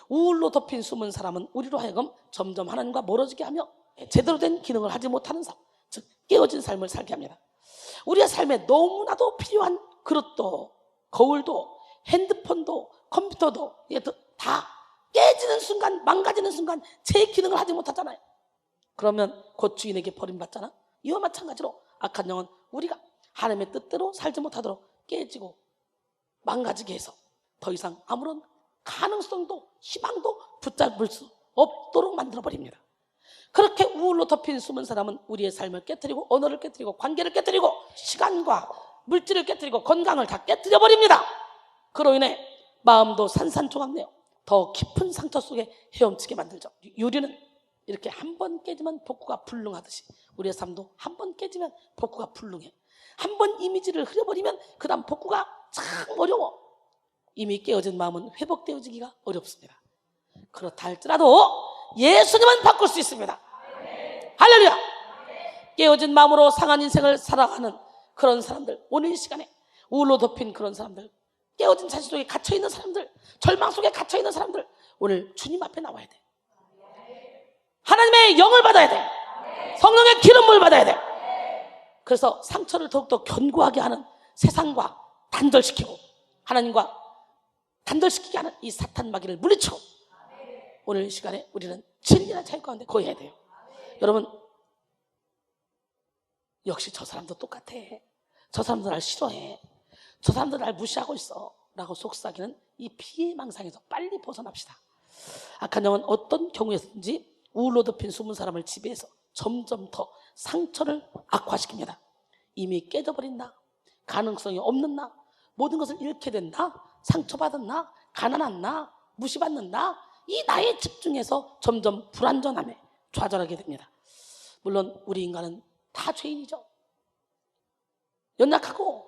우울로 덮인 숨은 사람은 우리로 하여금 점점 하나님과 멀어지게 하며 제대로 된 기능을 하지 못하는 삶, 즉 깨어진 삶을 살게 합니다. 우리의 삶에 너무나도 필요한 그릇도 거울도 핸드폰도 컴퓨터도 다 깨지는 순간, 망가지는 순간 제 기능을 하지 못하잖아요. 그러면 곧 주인에게 버림받잖아. 이와 마찬가지로 악한 영은 우리가 하나님의 뜻대로 살지 못하도록 깨지고 망가지게 해서 더 이상 아무런 가능성도 희망도 붙잡을 수 없도록 만들어버립니다. 그렇게 우울로 덮인 숨은 사람은 우리의 삶을 깨트리고 언어를 깨트리고 관계를 깨트리고 시간과 물질을 깨트리고 건강을 다 깨트려버립니다. 그로 인해 마음도 산산조각내요. 더 깊은 상처 속에 헤엄치게 만들죠. 유리는 이렇게 한 번 깨지면 복구가 불능하듯이 우리의 삶도 한 번 깨지면 복구가 불능해. 한 번 이미지를 흐려버리면 그 다음 복구가 참 어려워. 이미 깨어진 마음은 회복되어지기가 어렵습니다. 그렇다 할지라도 예수님은 바꿀 수 있습니다. 할렐루야. 깨어진 마음으로 상한 인생을 살아가는 그런 사람들, 오늘 이 시간에 우울로 덮인 그런 사람들, 깨어진 자신 속에 갇혀있는 사람들, 절망 속에 갇혀있는 사람들, 오늘 주님 앞에 나와야 돼. 하나님의 영을 받아야 돼. 성령의 기름을 받아야 돼. 그래서 상처를 더욱더 견고하게 하는 세상과 단절시키고 하나님과 단절시키게 하는 이 사탄 마귀를 물리치고 오늘 이 시간에 우리는 진리의 자유 가운데 거해야 돼요. 여러분, 역시 저 사람도 똑같아. 저 사람도 날 싫어해. 저 사람도 날 무시하고 있어 라고 속삭이는 이 피해망상에서 빨리 벗어납시다. 악한 영은 어떤 경우에든지 우울로 덮인 숨은 사람을 지배해서 점점 더 상처를 악화시킵니다. 이미 깨져버린 나, 가능성이 없는 나, 모든 것을 잃게 된 나, 상처받은 나, 가난한 나, 무시받는 나, 이 나에 집중해서 점점 불완전함에 좌절하게 됩니다. 물론 우리 인간은 다 죄인이죠. 연약하고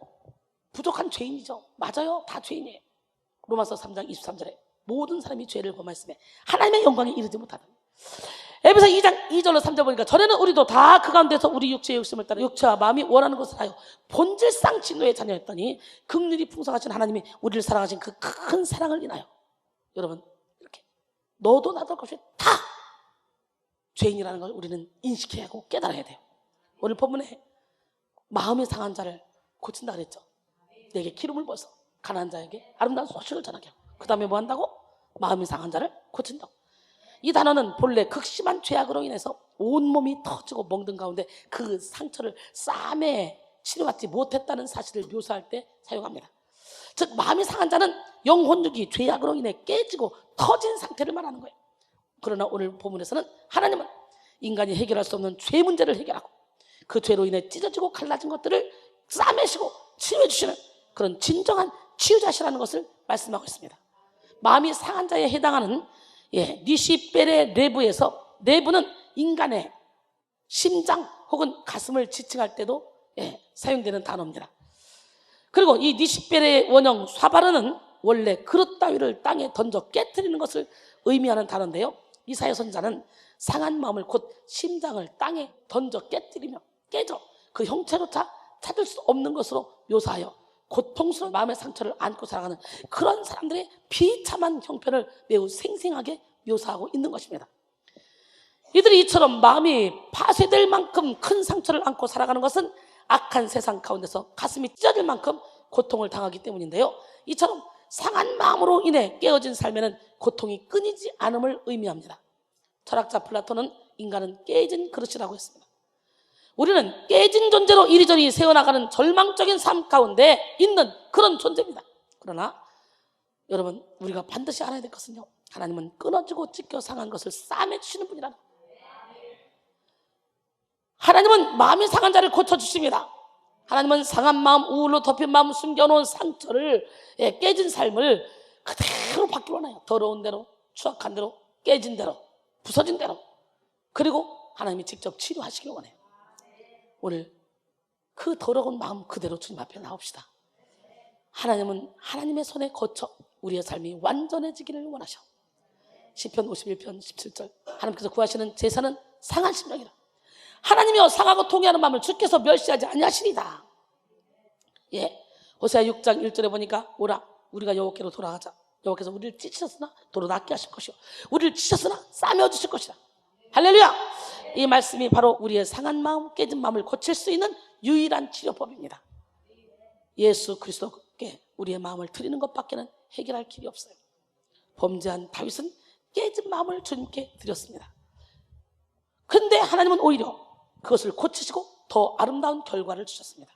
부족한 죄인이죠. 맞아요. 다 죄인이에요. 로마서 3장 23절에 모든 사람이 죄를 범하였으며 하나님의 영광에 이르지 못하다. 에베소 2장 2절로 3절 보니까 전에는 우리도 다 그 가운데서 우리 육체의 욕심을 따라 육체와 마음이 원하는 것을 하여 본질상 진노의 자녀였더니 긍휼이 풍성하신 하나님이 우리를 사랑하신 그 큰 사랑을 인하여 여러분 이렇게 너도 나도 것이 다 죄인이라는 걸 우리는 인식해야 하고 깨달아야 돼요. 오늘 본문에 마음이 상한 자를 고친다 그랬죠. 내게 기름을 부어서 가난한 자에게 아름다운 소식을 전하게 하고 그 다음에 뭐 한다고? 마음이 상한 자를 고친다고. 이 단어는 본래 극심한 죄악으로 인해서 온몸이 터지고 멍든 가운데 그 상처를 쌈에 치료받지 못했다는 사실을 묘사할 때 사용합니다. 즉 마음이 상한 자는 영혼력이 죄악으로 인해 깨지고 터진 상태를 말하는 거예요. 그러나 오늘 본문에서는 하나님은 인간이 해결할 수 없는 죄 문제를 해결하고 그 죄로 인해 찢어지고 갈라진 것들을 싸매시고 치유해 주시는 그런 진정한 치유자시라는 것을 말씀하고 있습니다. 마음이 상한 자에 해당하는 니시베레 레브에서 레브는 인간의 심장 혹은 가슴을 지칭할 때도 사용되는 단어입니다. 그리고 이 니시베레 원형 쏴바르는 원래 그릇 따위를 땅에 던져 깨트리는 것을 의미하는 단어인데요. 이사야 선지자는 상한 마음을 곧 심장을 땅에 던져 깨뜨리며 깨져 그 형체로차 찾을 수 없는 것으로 묘사하여 고통스러운 마음의 상처를 안고 살아가는 그런 사람들의 비참한 형편을 매우 생생하게 묘사하고 있는 것입니다. 이들이 이처럼 마음이 파쇄될 만큼 큰 상처를 안고 살아가는 것은 악한 세상 가운데서 가슴이 찢어질 만큼 고통을 당하기 때문인데요. 이처럼 상한 마음으로 인해 깨어진 삶에는 고통이 끊이지 않음을 의미합니다. 철학자 플라톤은 인간은 깨진 그릇이라고 했습니다. 우리는 깨진 존재로 이리저리 새어나가는 절망적인 삶 가운데 있는 그런 존재입니다. 그러나 여러분, 우리가 반드시 알아야 될 것은요, 하나님은 끊어지고 찢겨 상한 것을 싸매주시는 분이라는 거예요. 하나님은 마음이 상한 자를 고쳐주십니다. 하나님은 상한 마음, 우울로 덮인 마음, 숨겨놓은 상처를, 깨진 삶을 그대로 받기 원해요. 더러운 대로, 추악한 대로, 깨진 대로, 부서진 대로. 그리고 하나님이 직접 치료하시길 원해요. 오늘 그 더러운 마음 그대로 주님 앞에 나옵시다. 하나님은 하나님의 손에 거쳐 우리의 삶이 완전해지기를 원하셔. 시편 51편 17절, 하나님께서 구하시는 제사는 상한 심령이라. 하나님이여, 상하고 통회하는 마음을 주께서 멸시하지 아니하시리다. 호세아 6장 1절에 보니까 오라, 우리가 여호와께로 돌아가자. 여호와께서 우리를 찢으셨으나 도로 낫게 하실 것이요, 우리를 찢으셨으나 싸매어 주실 것이라. 할렐루야. 이 말씀이 바로 우리의 상한 마음, 깨진 마음을 고칠 수 있는 유일한 치료법입니다. 예수 그리스도께 우리의 마음을 드리는 것밖에는 해결할 길이 없어요. 범죄한 다윗은 깨진 마음을 주님께 드렸습니다. 근데 하나님은 오히려 그것을 고치시고 더 아름다운 결과를 주셨습니다.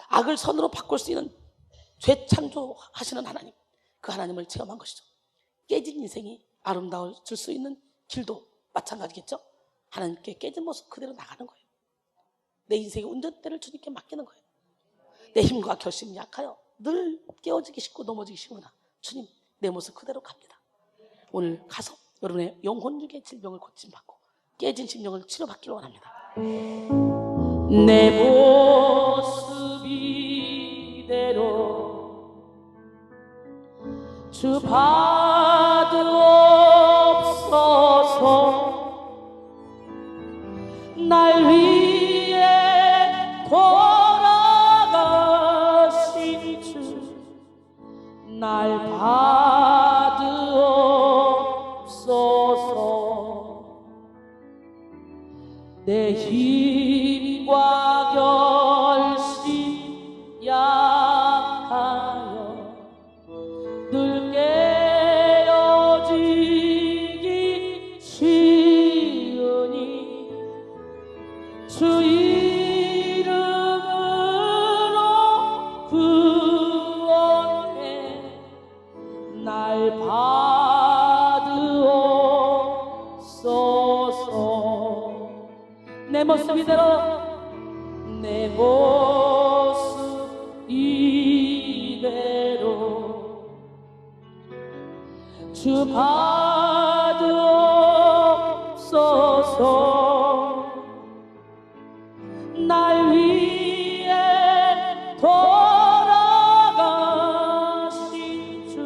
악을 선으로 바꿀 수 있는 재창조하시는 하나님, 그 하나님을 체험한 것이죠. 깨진 인생이 아름다워질 수 있는 길도 마찬가지겠죠. 하나님께 깨진 모습 그대로 나가는 거예요. 내 인생의 운전대를 주님께 맡기는 거예요. 내 힘과 결심이 약하여 늘 깨어지기 쉽고 넘어지기 쉬우나 주님, 내 모습 그대로 갑니다. 오늘 가서 여러분의 영혼육의 질병을 고침받고 깨진 심령을 치료받기를 원합니다. 내 모습 이대로 주 받으옵소서. 날 위해 돌아가신 주 날 받으옵소서. 내 힘과 결심 약하여 늘 깨어지기 쉬우니 주 이름으로 구원해 날 받으옵소서. 내 모습 이대로, 내 모습 이대로 주 받으옵소서. 날 위해 돌아가신 주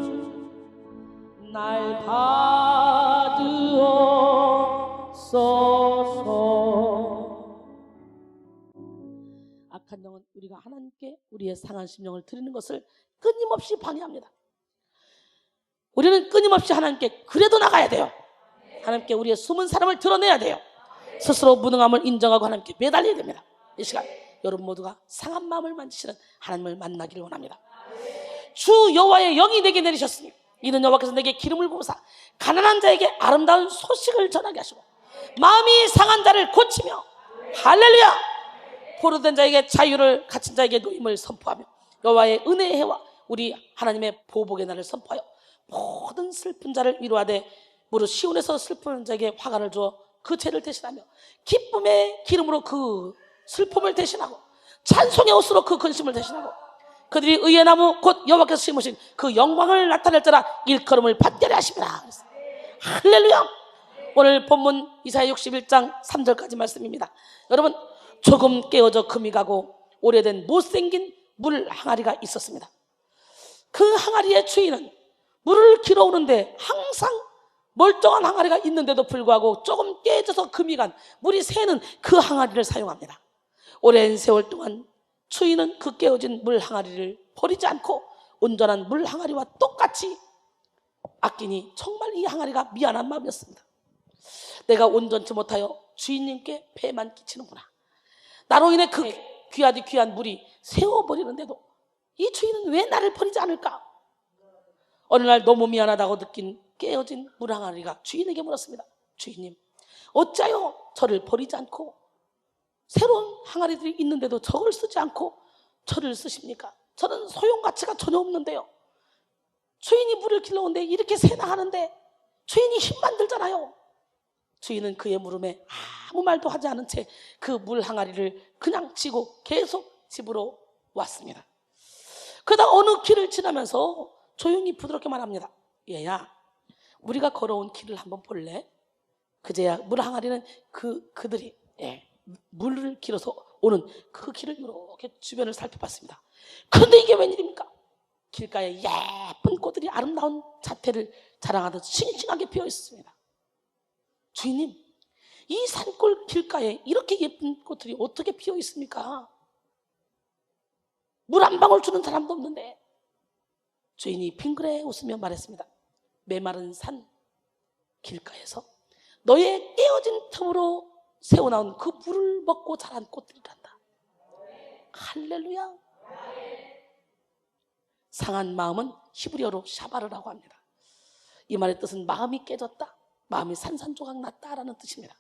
날 받으옵소서. 악한 영은 우리가 하나님께 우리의 상한 심령을 드리는 것을 끊임없이 방해합니다. 우리는 끊임없이 하나님께 그래도 나가야 돼요. 하나님께 우리의 숨은 사람을 드러내야 돼요. 스스로 무능함을 인정하고 하나님께 매달려야 됩니다. 이 시간 여러분 모두가 상한 마음을 만지시는 하나님을 만나기를 원합니다. 주 여호와의 영이 내게 내리셨으니 이는 여호와께서 내게 기름을 부으사 가난한 자에게 아름다운 소식을 전하게 하시고 마음이 상한 자를 고치며, 할렐루야, 포로된 자에게 자유를, 갇힌 자에게 노임을 선포하며 여호와의 은혜의 해와 우리 하나님의 보복의 날을 선포하여 모든 슬픈 자를 위로하되 무릇 시온에서 슬픈 자에게 화관을 주어 그 죄를 대신하며 기쁨의 기름으로 그 슬픔을 대신하고 찬송의 옷으로 그 근심을 대신하고 그들이 의의 나무 곧 여호와께서 심으신 그 영광을 나타낼 자라 일컬음을 받게 하십니다. 할렐루야. 오늘 본문 이사야 61장 3절까지 말씀입니다. 여러분, 조금 깨어져 금이 가고 오래된 못생긴 물 항아리가 있었습니다. 그 항아리의 주인은 물을 길어오는데 항상 멀쩡한 항아리가 있는데도 불구하고 조금 깨져서 금이 간 물이 새는 그 항아리를 사용합니다. 오랜 세월 동안 주인은 그 깨어진 물 항아리를 버리지 않고 온전한 물 항아리와 똑같이 아끼니 정말 이 항아리가 미안한 마음이었습니다. 내가 온전치 못하여 주인님께 폐만 끼치는구나. 나로 인해 그 귀하디 귀한 물이 새워버리는데도 이 주인은 왜 나를 버리지 않을까? 어느 날 너무 미안하다고 느낀 깨어진 물 항아리가 주인에게 물었습니다. 주인님, 어찌하여 저를 버리지 않고 새로운 항아리들이 있는데도 저걸 쓰지 않고 저를 쓰십니까? 저는 소용가치가 전혀 없는데요. 주인이 물을 길러오는데 이렇게 새나 하는데 주인이 힘만 들잖아요. 주인은 그의 물음에 아무 말도 하지 않은 채 그 물 항아리를 그냥 쥐고 계속 집으로 왔습니다. 그러다 어느 길을 지나면서 조용히 부드럽게 말합니다. 얘야, 우리가 걸어온 길을 한번 볼래? 그제야 물 항아리는 그들이 물을 길어서 오는 그 길을 이렇게 주변을 살펴봤습니다. 그런데 이게 웬일입니까? 길가에 예쁜 꽃들이 아름다운 자태를 자랑하듯 싱싱하게 피어 있었습니다. 주인님, 이 산골 길가에 이렇게 예쁜 꽃들이 어떻게 피어 있습니까? 물 한 방울 주는 사람도 없는데. 주인이 빙그레 웃으며 말했습니다. 메마른 산 길가에서 너의 깨어진 틈으로 새어나온 그 물을 먹고 자란 꽃들이란다. 할렐루야. 상한 마음은 히브리어로 샤바르라고 합니다. 이 말의 뜻은 마음이 깨졌다, 마음이 산산조각 났다라는 뜻입니다.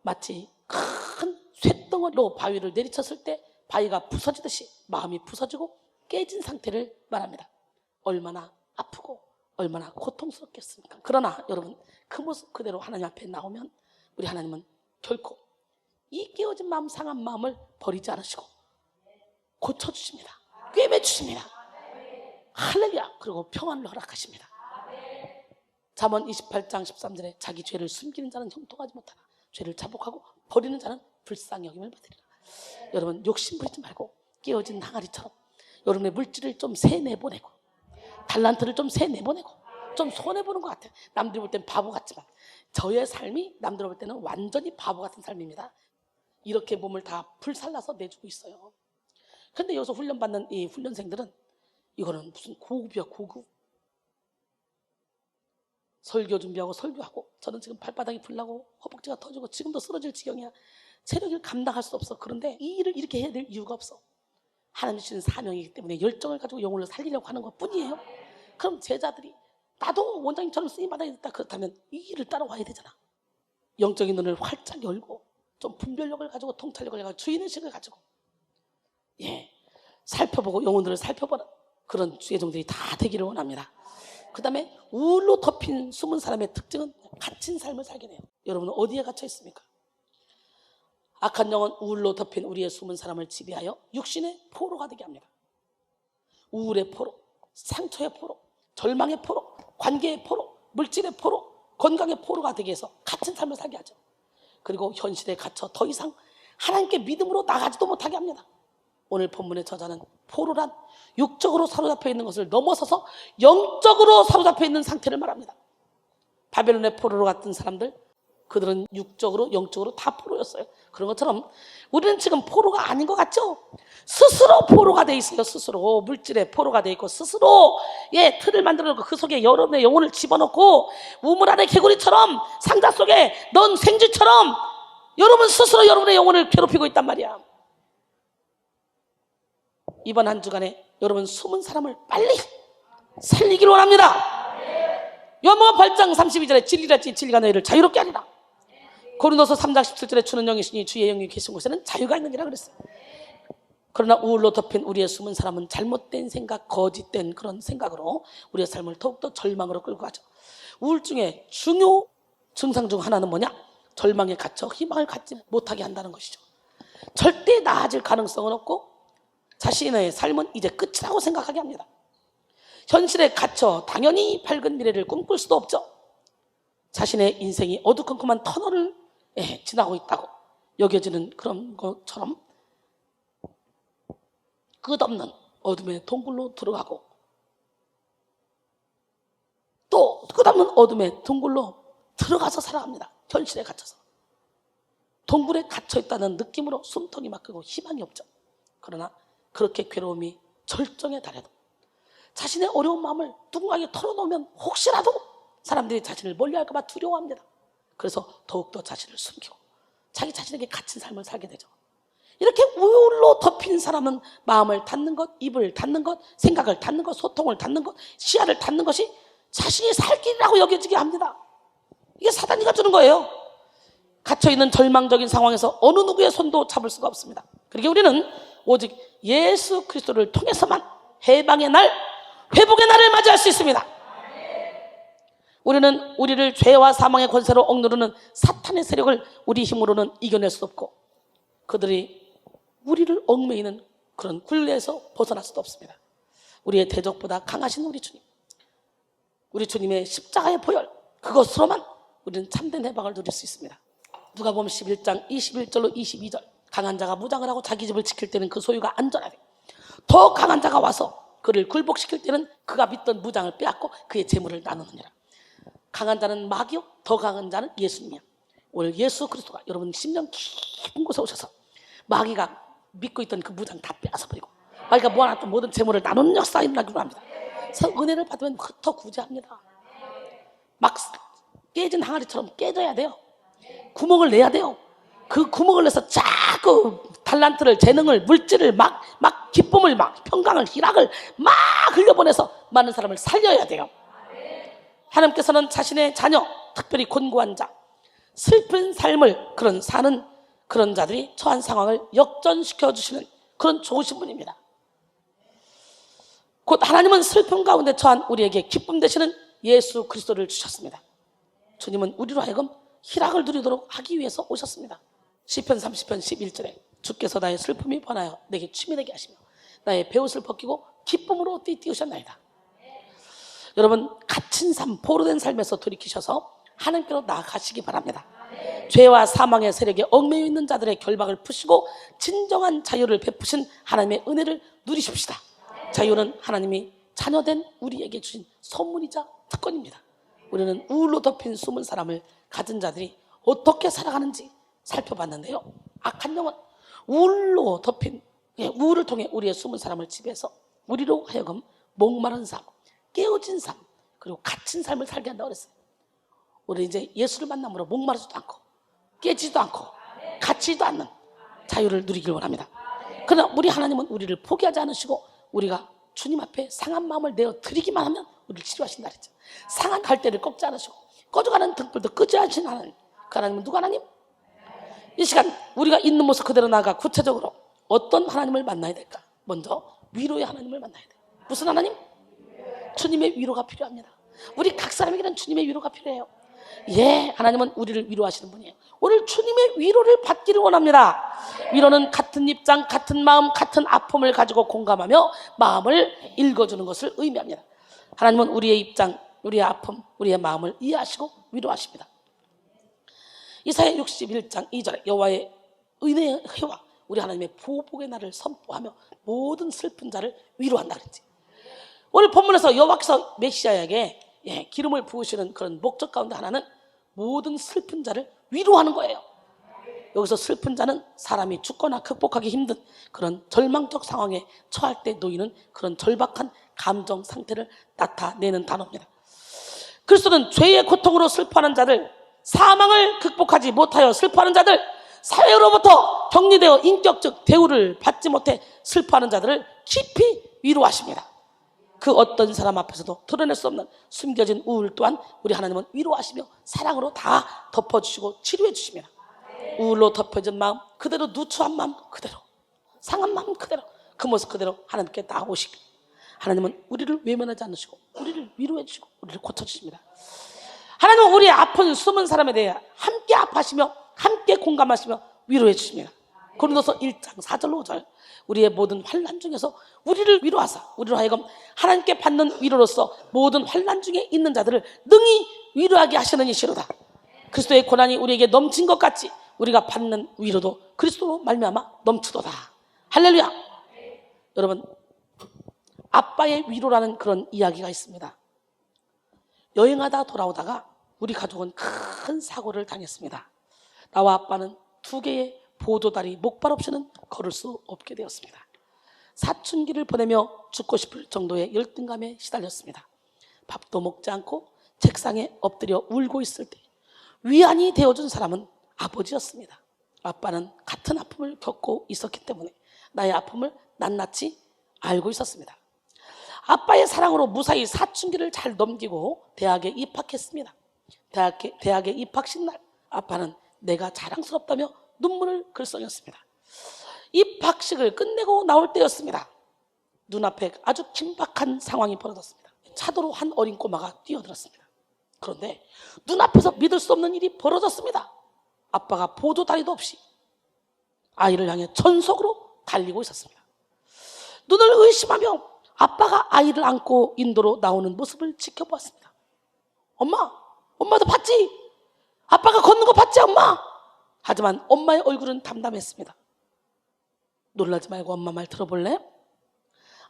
마치 큰 쇳덩어리로 바위를 내리쳤을 때 바위가 부서지듯이 마음이 부서지고 깨진 상태를 말합니다. 얼마나 아프고 얼마나 고통스럽겠습니까? 그러나 여러분, 그 모습 그대로 하나님 앞에 나오면 우리 하나님은 결코 이 깨어진 마음, 상한 마음을 버리지 않으시고 고쳐주십니다. 꿰매주십니다. 할렐루야. 그리고 평안을 허락하십니다. 잠언 28장 13절에 자기 죄를 숨기는 자는 형통하지 못하나 죄를 자복하고 버리는 자는 불쌍히 여김을 받으리라. 여러분, 욕심 부리지 말고 깨어진 항아리처럼 여러분의 물질을 좀 세내보내고 달란트를 좀 세내보내고 좀 손해보는 것 같아요. 남들이 볼 땐 바보 같지만 저의 삶이 남들 볼 때는 완전히 바보 같은 삶입니다. 이렇게 몸을 다 불살라서 내주고 있어요. 근데 여기서 훈련받는 이 훈련생들은 이거는 무슨 고급이야, 고급. 설교 준비하고 설교하고 저는 지금 발바닥이 불나고 허벅지가 터지고 지금도 쓰러질 지경이야. 체력을 감당할 수 없어. 그런데 이 일을 이렇게 해야 될 이유가 없어. 하나님 주신 사명이기 때문에 열정을 가지고 영혼을 살리려고 하는 것 뿐이에요. 그럼 제자들이 나도 원장님처럼 쓰임받아야 겠다, 그렇다면 이 일을 따라와야 되잖아. 영적인 눈을 활짝 열고 좀 분별력을 가지고 통찰력을 가지고 주인의식을 가지고 살펴보고 영혼들을 살펴보는 그런 주의 종들이 다 되기를 원합니다. 그 다음에 우울로 덮인 숨은 사람의 특징은 갇힌 삶을 살게 돼요. 여러분은 어디에 갇혀 있습니까? 악한 영은 우울로 덮인 우리의 숨은 사람을 지배하여 육신의 포로가 되게 합니다. 우울의 포로, 상처의 포로, 절망의 포로, 관계의 포로, 물질의 포로, 건강의 포로가 되게 해서 갇힌 삶을 살게 하죠. 그리고 현실에 갇혀 더 이상 하나님께 믿음으로 나가지도 못하게 합니다. 오늘 본문의 저자는 포로란 육적으로 사로잡혀 있는 것을 넘어서서 영적으로 사로잡혀 있는 상태를 말합니다. 바벨론의 포로로 갔던 사람들, 그들은 육적으로 영적으로 다 포로였어요. 그런 것처럼 우리는 지금 포로가 아닌 것 같죠? 스스로 포로가 돼 있어요. 스스로 물질의 포로가 돼 있고 스스로 틀을 만들어 놓고 그 속에 여러분의 영혼을 집어넣고 우물 안에 개구리처럼 상자 속에 넣은 생쥐처럼 여러분 스스로 여러분의 영혼을 괴롭히고 있단 말이야. 이번 한 주간에 여러분 숨은 사람을 빨리 살리기를 원합니다. 요한복음 8장 32절에 진리랄지 진리가 너희를 자유롭게 하리라. 고린도서 3장 17절에 주는 영이시니 주의 영이 계신 곳에는 자유가 있느니라 그랬어요. 그러나 우울로 덮인 우리의 숨은 사람은 잘못된 생각, 거짓된 그런 생각으로 우리의 삶을 더욱더 절망으로 끌고 가죠. 우울증의 중요 증상 중 하나는 뭐냐? 절망에 갇혀 희망을 갖지 못하게 한다는 것이죠. 절대 나아질 가능성은 없고 자신의 삶은 이제 끝이라고 생각하게 합니다. 현실에 갇혀 당연히 밝은 미래를 꿈꿀 수도 없죠. 자신의 인생이 어두컴컴한 터널을 지나고 있다고 여겨지는 그런 것처럼 끝없는 어둠의 동굴로 들어가고 또 끝없는 어둠의 동굴로 들어가서 살아갑니다. 현실에 갇혀서 동굴에 갇혀있다는 느낌으로 숨통이 막히고 희망이 없죠. 그러나 그렇게 괴로움이 절정에 달해도 자신의 어려운 마음을 누군가에게 털어놓으면 혹시라도 사람들이 자신을 멀리할까 봐 두려워합니다. 그래서 더욱더 자신을 숨기고 자기 자신에게 갇힌 삶을 살게 되죠. 이렇게 우울로 덮인 사람은 마음을 닫는 것, 입을 닫는 것, 생각을 닫는 것, 소통을 닫는 것, 시야를 닫는 것이 자신이 살 길이라고 여겨지게 합니다. 이게 사단이가 주는 거예요. 갇혀있는 절망적인 상황에서 어느 누구의 손도 잡을 수가 없습니다. 그러기에 우리는 오직 예수 그리스도를 통해서만 해방의 날, 회복의 날을 맞이할 수 있습니다. 우리는 우리를 죄와 사망의 권세로 억누르는 사탄의 세력을 우리 힘으로는 이겨낼 수 없고, 그들이 우리를 얽매이는 그런 굴레에서 벗어날 수도 없습니다. 우리의 대적보다 강하신 우리 주님, 우리 주님의 십자가의 보혈, 그것으로만 우리는 참된 해방을 누릴 수 있습니다. 누가복음 11장 21절로 22절, 강한 자가 무장을 하고 자기 집을 지킬 때는 그 소유가 안전하게, 더 강한 자가 와서 그를 굴복시킬 때는 그가 믿던 무장을 빼앗고 그의 재물을 나누느니라. 강한 자는 마귀요, 더 강한 자는 예수님이야. 오늘 예수 그리스도가 여러분 심령 깊은 곳에 오셔서 마귀가 믿고 있던 그 무장 다 빼앗아버리고 마귀가 모아놨던 모든 재물을 나누는 역사가 일어나기로 합니다. 그래서 은혜를 받으면 더 구제합니다. 막 깨진 항아리처럼 깨져야 돼요. 구멍을 내야 돼요. 그 구멍을 내서 자꾸 달란트를, 재능을, 물질을 막 기쁨을, 막 평강을, 희락을 막 흘려보내서 많은 사람을 살려야 돼요. 하나님께서는 자신의 자녀, 특별히 곤고한 자, 슬픈 삶을 사는 그런 자들이 처한 상황을 역전시켜 주시는 그런 좋으신 분입니다. 곧 하나님은 슬픔 가운데 처한 우리에게 기쁨 되시는 예수 그리스도를 주셨습니다. 주님은 우리로 하여금 희락을 누리도록 하기 위해서 오셨습니다. 시편 30편 11절에 주께서 나의 슬픔이 번하여 내게 춤이 되게 하시며 나의 베옷을 벗기고 기쁨으로 띠띠우셨나이다. 여러분, 갇힌 삶, 포로된 삶에서 돌이키셔서 하나님께로 나아가시기 바랍니다. 죄와 사망의 세력에 얽매여 있는 자들의 결박을 푸시고 진정한 자유를 베푸신 하나님의 은혜를 누리십시다. 자유는 하나님이 자녀된 우리에게 주신 선물이자 특권입니다. 우리는 우울로 덮인 숨은 사람을 가진 자들이 어떻게 살아가는지 살펴봤는데요, 악한 영은 우울로 덮인, 우울을 통해 우리의 숨은 사람을 지배해서 우리로 하여금 목마른 삶, 깨어진 삶, 그리고 갇힌 삶을 살게 한다고 그랬어요. 우리 이제 예수를 만남으로 목마르지도 않고 깨지도 않고 갇히지도 않는 자유를 누리길 원합니다. 그러나 우리 하나님은 우리를 포기하지 않으시고 우리가 주님 앞에 상한 마음을 내어 드리기만 하면 우리를 치료하신다 그랬죠. 상한 갈대를 꺾지 않으시고 꺼져가는 등불도 끄지 않으신 하나님, 그 하나님은 누구 하나님? 이 시간 우리가 있는 모습 그대로 나아가 구체적으로 어떤 하나님을 만나야 될까? 먼저 위로의 하나님을 만나야 돼요. 무슨 하나님? 주님의 위로가 필요합니다. 우리 각 사람에게는 주님의 위로가 필요해요. 하나님은 우리를 위로하시는 분이에요. 오늘 주님의 위로를 받기를 원합니다. 위로는 같은 입장, 같은 마음, 같은 아픔을 가지고 공감하며 마음을 읽어주는 것을 의미합니다. 하나님은 우리의 입장, 우리의 아픔, 우리의 마음을 이해하시고 위로하십니다. 이사야 61장 2절에 여호와의 은혜의 해와 우리 하나님의 보복의 날을 선포하며 모든 슬픈 자를 위로한다 그랬지. 오늘 본문에서 여호와께서 메시아에게 기름을 부으시는 그런 목적 가운데 하나는 모든 슬픈 자를 위로하는 거예요. 여기서 슬픈 자는 사람이 죽거나 극복하기 힘든 그런 절망적 상황에 처할 때 놓이는 그런 절박한 감정 상태를 나타내는 단어입니다. 그리스도는 죄의 고통으로 슬퍼하는 자들, 사망을 극복하지 못하여 슬퍼하는 자들, 사회로부터 격리되어 인격적 대우를 받지 못해 슬퍼하는 자들을 깊이 위로하십니다. 그 어떤 사람 앞에서도 드러낼 수 없는 숨겨진 우울 또한 우리 하나님은 위로하시며 사랑으로 다 덮어주시고 치료해 주십니다. 우울로 덮여진 마음 그대로, 누추한 마음 그대로, 상한 마음 그대로, 그 모습 그대로 하나님께 나아오시고 하나님은 우리를 외면하지 않으시고 우리를 위로해 주시고 우리를 고쳐주십니다. 하나님은 우리의 아픈 숨은 사람에 대해 함께 아파하시며 함께 공감하시며 위로해 주십니다. 고린도서 1장 4절로 5절, 우리의 모든 환난 중에서 우리를 위로하사 우리로 하여금 하나님께 받는 위로로서 모든 환난 중에 있는 자들을 능히 위로하게 하시는 이시로다. 그리스도의 고난이 우리에게 넘친 것 같이 우리가 받는 위로도 그리스도로 말미암아 넘치도다. 할렐루야. 여러분, 아빠의 위로라는 그런 이야기가 있습니다. 여행하다 돌아오다가 우리 가족은 큰 사고를 당했습니다. 나와 아빠는 2개의 보조다리 목발 없이는 걸을 수 없게 되었습니다. 사춘기를 보내며 죽고 싶을 정도의 열등감에 시달렸습니다. 밥도 먹지 않고 책상에 엎드려 울고 있을 때 위안이 되어준 사람은 아버지였습니다. 아빠는 같은 아픔을 겪고 있었기 때문에 나의 아픔을 낱낱이 알고 있었습니다. 아빠의 사랑으로 무사히 사춘기를 잘 넘기고 대학에 입학했습니다. 대학에 입학식 날 아빠는 내가 자랑스럽다며 눈물을 글썽였습니다. 입학식을 끝내고 나올 때였습니다. 눈앞에 아주 긴박한 상황이 벌어졌습니다. 차도로 한 어린 꼬마가 뛰어들었습니다. 그런데 눈앞에서 믿을 수 없는 일이 벌어졌습니다. 아빠가 보조다리도 없이 아이를 향해 전속으로 달리고 있었습니다. 눈을 의심하며 아빠가 아이를 안고 인도로 나오는 모습을 지켜보았습니다. 엄마도 봤지? 아빠가 걷는 거 봤지, 엄마? 하지만 엄마의 얼굴은 담담했습니다. 놀라지 말고 엄마 말 들어볼래?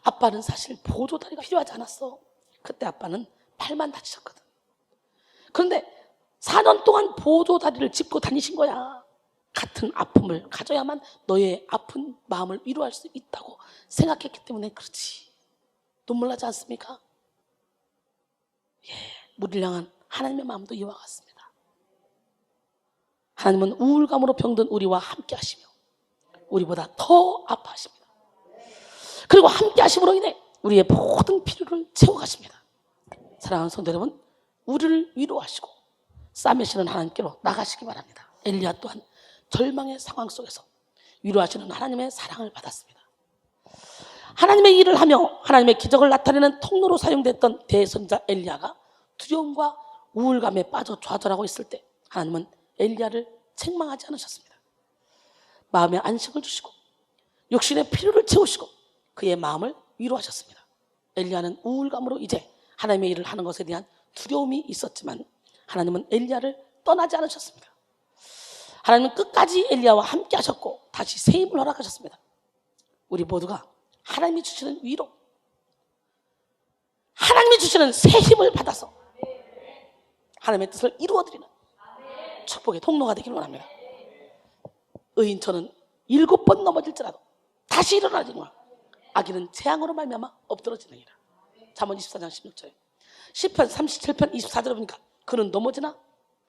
아빠는 사실 보조다리가 필요하지 않았어. 그때 아빠는 팔만 다치셨거든. 그런데 4년 동안 보조다리를 짚고 다니신 거야. 같은 아픔을 가져야만 너의 아픈 마음을 위로할 수 있다고 생각했기 때문에 그렇지. 눈물 나지 않습니까? 우리를 향한 하나님의 마음도 이와 같습니다. 하나님은 우울감으로 병든 우리와 함께 하시며 우리보다 더 아파하십니다. 그리고 함께 하심으로 인해 우리의 모든 필요를 채워가십니다. 사랑하는 성도 여러분, 우리를 위로하시고 싸매시는 하나님께로 나가시기 바랍니다. 엘리야 또한 절망의 상황 속에서 위로하시는 하나님의 사랑을 받았습니다. 하나님의 일을 하며 하나님의 기적을 나타내는 통로로 사용됐던 대선자 엘리야가 두려움과 우울감에 빠져 좌절하고 있을 때 하나님은 엘리야를 책망하지 않으셨습니다. 마음의 안식을 주시고 육신의 필요를 채우시고 그의 마음을 위로하셨습니다. 엘리야는 우울감으로 이제 하나님의 일을 하는 것에 대한 두려움이 있었지만 하나님은 엘리야를 떠나지 않으셨습니다. 하나님은 끝까지 엘리야와 함께 하셨고 다시 새 힘을 허락하셨습니다. 우리 모두가 하나님이 주시는 위로, 하나님이 주시는 새 힘을 받아서 하나님의 뜻을 이루어드리는 축복의 통로가 되기를 원합니다. 의인처는 7번 넘어질지라도 다시 일어나지만 악인은 재앙으로 말미암아 엎드러지느니라. 잠언 24장 16절에 시편 37편 24절에 보니까 그는 넘어지나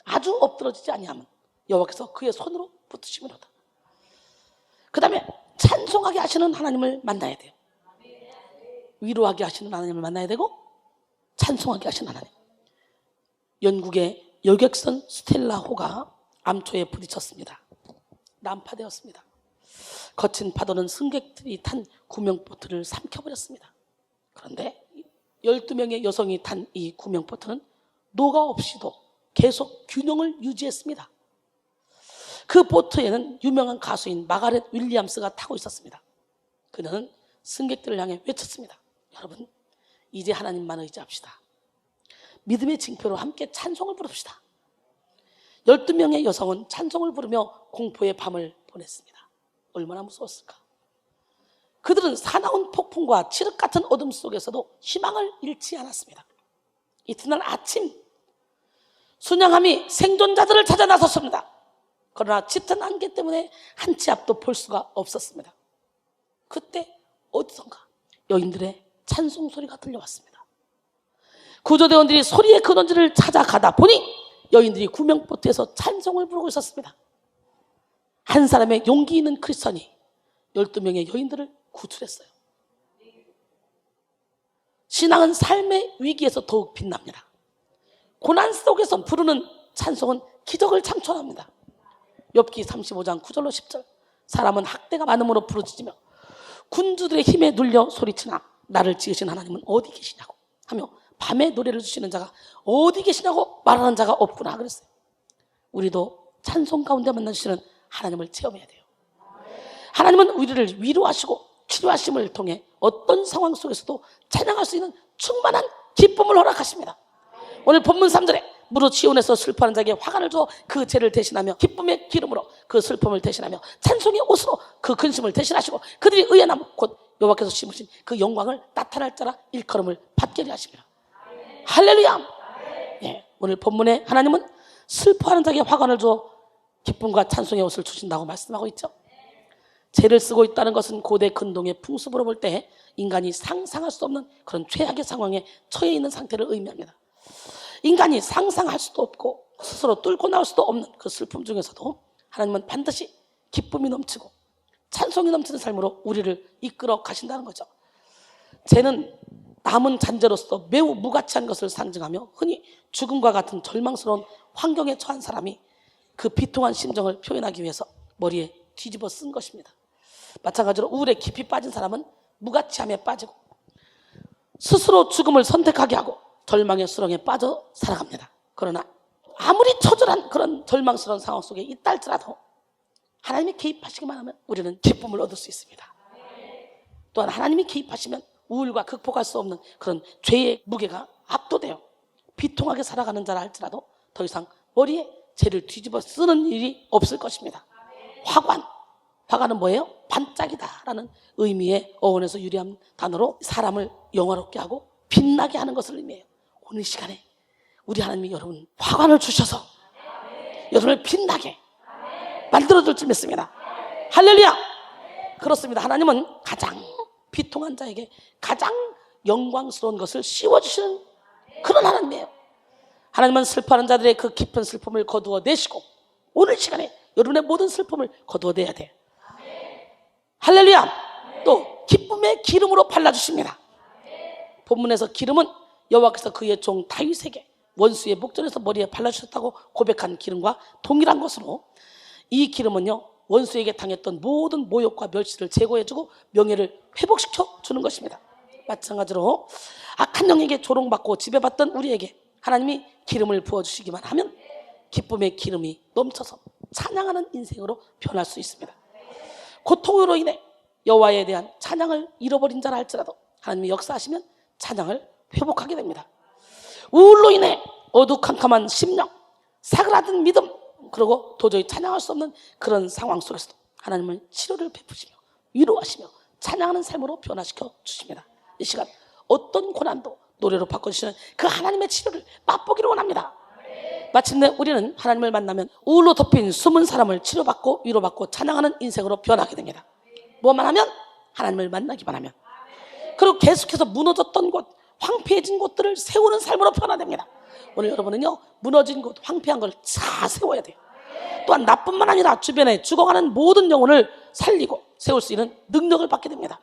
아주 엎드러지지 아니하면 여호와께서 그의 손으로 붙으시미로다. 그 다음에 찬송하게 하시는 하나님을 만나야 돼요. 위로하게 하시는 하나님을 만나야 되고 찬송하게 하시는 하나님. 영국의 여객선 스텔라호가 암초에 부딪혔습니다. 난파되었습니다. 거친 파도는 승객들이 탄 구명보트를 삼켜버렸습니다. 그런데 12명의 여성이 탄 이 구명보트는 노가 없이도 계속 균형을 유지했습니다. 그 보트에는 유명한 가수인 마가렛 윌리엄스가 타고 있었습니다. 그녀는 승객들을 향해 외쳤습니다. 여러분, 이제 하나님만 의지합시다. 믿음의 징표로 함께 찬송을 부릅시다. 12명의 여성은 찬송을 부르며 공포의 밤을 보냈습니다. 얼마나 무서웠을까? 그들은 사나운 폭풍과 칠흑 같은 어둠 속에서도 희망을 잃지 않았습니다. 이튿날 아침 순양함이 생존자들을 찾아 나섰습니다. 그러나 짙은 안개 때문에 한 치 앞도 볼 수가 없었습니다. 그때 어디선가 여인들의 찬송 소리가 들려왔습니다. 구조대원들이 소리의 근원지를 찾아가다 보니 여인들이 구명보트에서 찬송을 부르고 있었습니다. 한 사람의 용기 있는 크리스천이 12명의 여인들을 구출했어요. 신앙은 삶의 위기에서 더욱 빛납니다. 고난 속에서 부르는 찬송은 기적을 창출합니다. 욥기 35장 9절로 10절 사람은 학대가 많음으로 부르짖으며 군주들의 힘에 눌려 소리치나 나를 지으신 하나님은 어디 계시냐고 하며 밤에 노래를 주시는 자가 어디 계시냐고 말하는 자가 없구나 그랬어요. 우리도 찬송 가운데 만나주시는 하나님을 체험해야 돼요. 하나님은 우리를 위로하시고 치료하심을 통해 어떤 상황 속에서도 찬양할 수 있는 충만한 기쁨을 허락하십니다. 오늘 본문 3절에 무릇 시온에서 슬퍼하는 자에게 화관을 주어 그 죄를 대신하며 기쁨의 기름으로 그 슬픔을 대신하며 찬송의 옷으로 그 근심을 대신하시고 그들이 의의 나무 곧 여호와께서 심으신 그 영광을 나타날 자라 일컬음을 받게 하시며 할렐루야. 예, 오늘 본문에 하나님은 슬퍼하는 자에게 화관을 주어 기쁨과 찬송의 옷을 주신다고 말씀하고 있죠. 죄를 쓰고 있다는 것은 고대 근동의 풍습으로 볼 때 인간이 상상할 수 없는 그런 최악의 상황에 처해 있는 상태를 의미합니다. 인간이 상상할 수도 없고 스스로 뚫고 나올 수도 없는 그 슬픔 중에서도 하나님은 반드시 기쁨이 넘치고 찬송이 넘치는 삶으로 우리를 이끌어 가신다는 거죠. 죄는 남은 잔재로서 매우 무가치한 것을 상징하며 흔히 죽음과 같은 절망스러운 환경에 처한 사람이 그 비통한 심정을 표현하기 위해서 머리에 뒤집어 쓴 것입니다. 마찬가지로 우울에 깊이 빠진 사람은 무가치함에 빠지고 스스로 죽음을 선택하게 하고 절망의 수렁에 빠져 살아갑니다. 그러나 아무리 처절한 그런 절망스러운 상황 속에 있다 할지라도 하나님이 개입하시기만 하면 우리는 기쁨을 얻을 수 있습니다. 또한 하나님이 개입하시면 우울과 극복할 수 없는 그런 죄의 무게가 압도되어 비통하게 살아가는 자라 할지라도 더 이상 머리에 죄를 뒤집어 쓰는 일이 없을 것입니다. 화관은 뭐예요? 반짝이다 라는 의미의 어원에서 유래한 단어로 사람을 영화롭게 하고 빛나게 하는 것을 의미해요. 오늘 시간에 우리 하나님이 여러분 화관을 주셔서 여러분을 빛나게 만들어줄 줄 믿습니다. 할렐루야. 그렇습니다. 하나님은 가장 비통한 자에게 가장 영광스러운 것을 씌워주시는 그런 하나님이에요. 하나님은 슬퍼하는 자들의 그 깊은 슬픔을 거두어내시고 오늘 시간에 여러분의 모든 슬픔을 거두어내야 돼요. 할렐루야. 또 기쁨의 기름으로 발라주십니다. 본문에서 기름은 여호와께서 그의 종 다윗에게 원수의 목전에서 머리에 발라주셨다고 고백한 기름과 동일한 것으로 이 기름은요 원수에게 당했던 모든 모욕과 멸시를 제거해주고 명예를 회복시켜 주는 것입니다. 마찬가지로 악한 영에게 조롱받고 지배받던 우리에게 하나님이 기름을 부어주시기만 하면 기쁨의 기름이 넘쳐서 찬양하는 인생으로 변할 수 있습니다. 고통으로 인해 여호와에 대한 찬양을 잃어버린 자라 할지라도 하나님이 역사하시면 찬양을 회복하게 됩니다. 우울로 인해 어두컴컴한 심령, 사그라든 믿음, 그리고 도저히 찬양할 수 없는 그런 상황 속에서도 하나님은 치료를 베푸시며 위로하시며 찬양하는 삶으로 변화시켜 주십니다. 이 시간 어떤 고난도 노래로 바꿔주시는 그 하나님의 치료를 맛보기를 원합니다. 마침내 우리는 하나님을 만나면 우울로 덮인 숨은 사람을 치료받고 위로받고 찬양하는 인생으로 변하게 됩니다. 뭐만 하면? 하나님을 만나기만 하면. 그리고 계속해서 무너졌던 곳, 황폐해진 곳들을 세우는 삶으로 변화됩니다. 오늘 여러분은요 무너진 곳, 황폐한 걸 잘 세워야 돼요. 또한 나뿐만 아니라 주변에 죽어가는 모든 영혼을 살리고 세울 수 있는 능력을 받게 됩니다.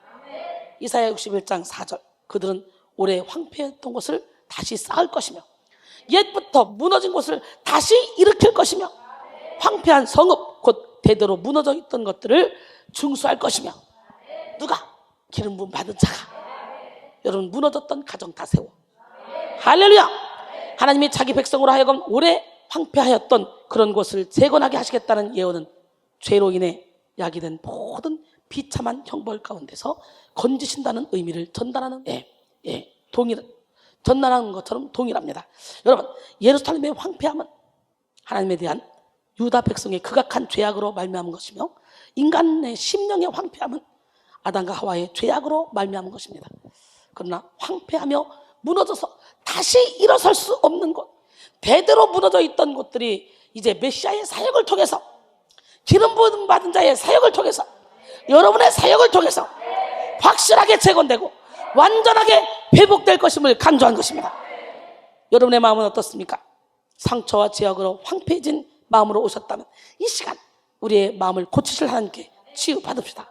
이사야 61장 4절 그들은 오래 황폐했던 곳을 다시 쌓을 것이며 옛부터 무너진 곳을 다시 일으킬 것이며 황폐한 성읍 곧 대대로 무너져 있던 것들을 중수할 것이며 누가? 기름 부음 받은 자가 여러분 무너졌던 가정 다 세워. 할렐루야. 하나님이 자기 백성으로 하여금 오래 황폐하였던 그런 곳을 재건하게 하시겠다는 예언은 죄로 인해 야기된 모든 비참한 형벌 가운데서 건지신다는 의미를 전달하는 전달하는 것처럼 동일합니다. 여러분 예루살렘의 황폐함은 하나님에 대한 유다 백성의 극악한 죄악으로 말미암은 것이며 인간의 심령의 황폐함은 아담과 하와의 죄악으로 말미암은 것입니다. 그러나 황폐하며 무너져서 다시 일어설 수 없는 곳, 대대로 무너져 있던 곳들이 이제 메시아의 사역을 통해서 기름 부음 받은 자의 사역을 통해서 여러분의 사역을 통해서 확실하게 재건되고 완전하게 회복될 것임을 강조한 것입니다. 여러분의 마음은 어떻습니까? 상처와 죄악으로 황폐해진 마음으로 오셨다면 이 시간 우리의 마음을 고치실 하나님께 치유받읍시다.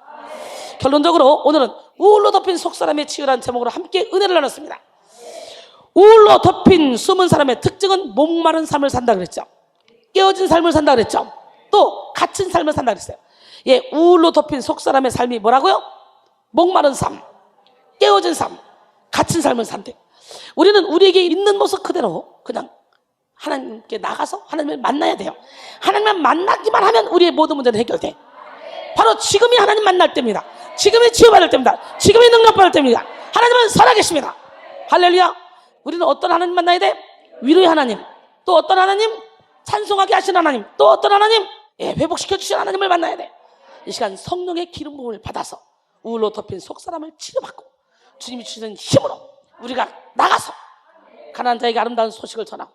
결론적으로 오늘은 우울로 덮인 속사람의 치유라는 제목으로 함께 은혜를 나눴습니다. 우울로 덮인 숨은 사람의 특징은 목마른 삶을 산다 그랬죠. 깨어진 삶을 산다 그랬죠. 또 갇힌 삶을 산다 그랬어요. 예, 우울로 덮인 속사람의 삶이 뭐라고요? 목마른 삶, 깨어진 삶, 갇힌 삶을 산대. 우리는 우리에게 있는 모습 그대로 그냥 하나님께 나가서 하나님을 만나야 돼요. 하나님을 만나기만 하면 우리의 모든 문제는 해결돼. 바로 지금이 하나님 만날 때입니다. 지금이 치유받을 때입니다. 지금이 능력받을 때입니다. 하나님은 살아계십니다. 할렐루야. 우리는 어떤 하나님 만나야 돼? 위로의 하나님. 또 어떤 하나님? 찬송하게 하신 하나님. 또 어떤 하나님? 회복시켜 주신 하나님을 만나야 돼. 이 시간 성령의 기름 부음을 받아서 우울로 덮인 속사람을 치료받고 주님이 주시는 힘으로 우리가 나가서 가난한 자에게 아름다운 소식을 전하고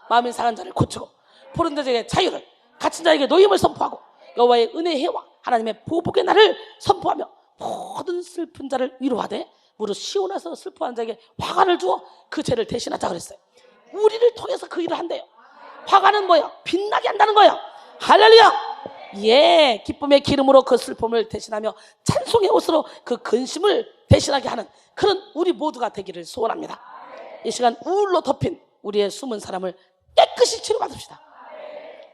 마음이 상한 자를 고치고 포른 자에게 자유를, 갇힌 자에게 노임을 선포하고 여호와의 은혜의 해와 하나님의 보복의 날을 선포하며 모든 슬픈 자를 위로하되 무릇 시온에서 슬퍼하는 자에게 화관을 주어 그 죄를 대신하자 그랬어요. 우리를 통해서 그 일을 한대요. 화관은 뭐예요? 빛나게 한다는 거예요. 할렐루야. 예, 기쁨의 기름으로 그 슬픔을 대신하며 찬송의 옷으로 그 근심을 대신하게 하는 그런 우리 모두가 되기를 소원합니다. 이 시간 우울로 덮인 우리의 숨은 사람을 깨끗이 치료받읍시다.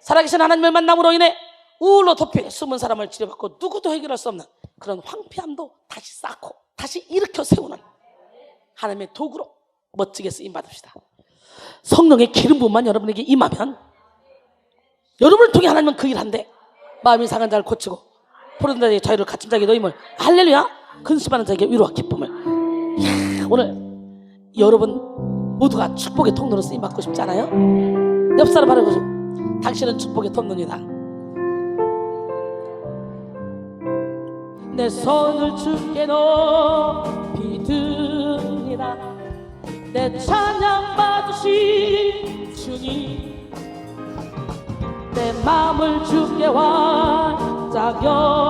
살아계신 하나님을 만남으로 인해 우울로 덮인 숨은 사람을 치료받고 누구도 해결할 수 없는 그런 황폐함도 다시 쌓고 다시 일으켜 세우는 하나님의 도구로 멋지게 쓰임받읍시다. 성령의 기름 부음만 여러분에게 임하면 여러분을 통해 하나님은 그 일한데 마음이 상한 자를 고치고 포로된 자에게 자유를 갇힌 자에게 노임을 할렐루야 근심하는 자에게 위로와 기쁨을. 오늘 여러분 모두가 축복의 통로로 쓰임받고 싶지 않아요? 옆 사람 바라보고 당신은 축복의 통로이다. 내 손을 주께 높이 드리라. 내 찬양 받으신 주님 내 마음을 주께 완짝 열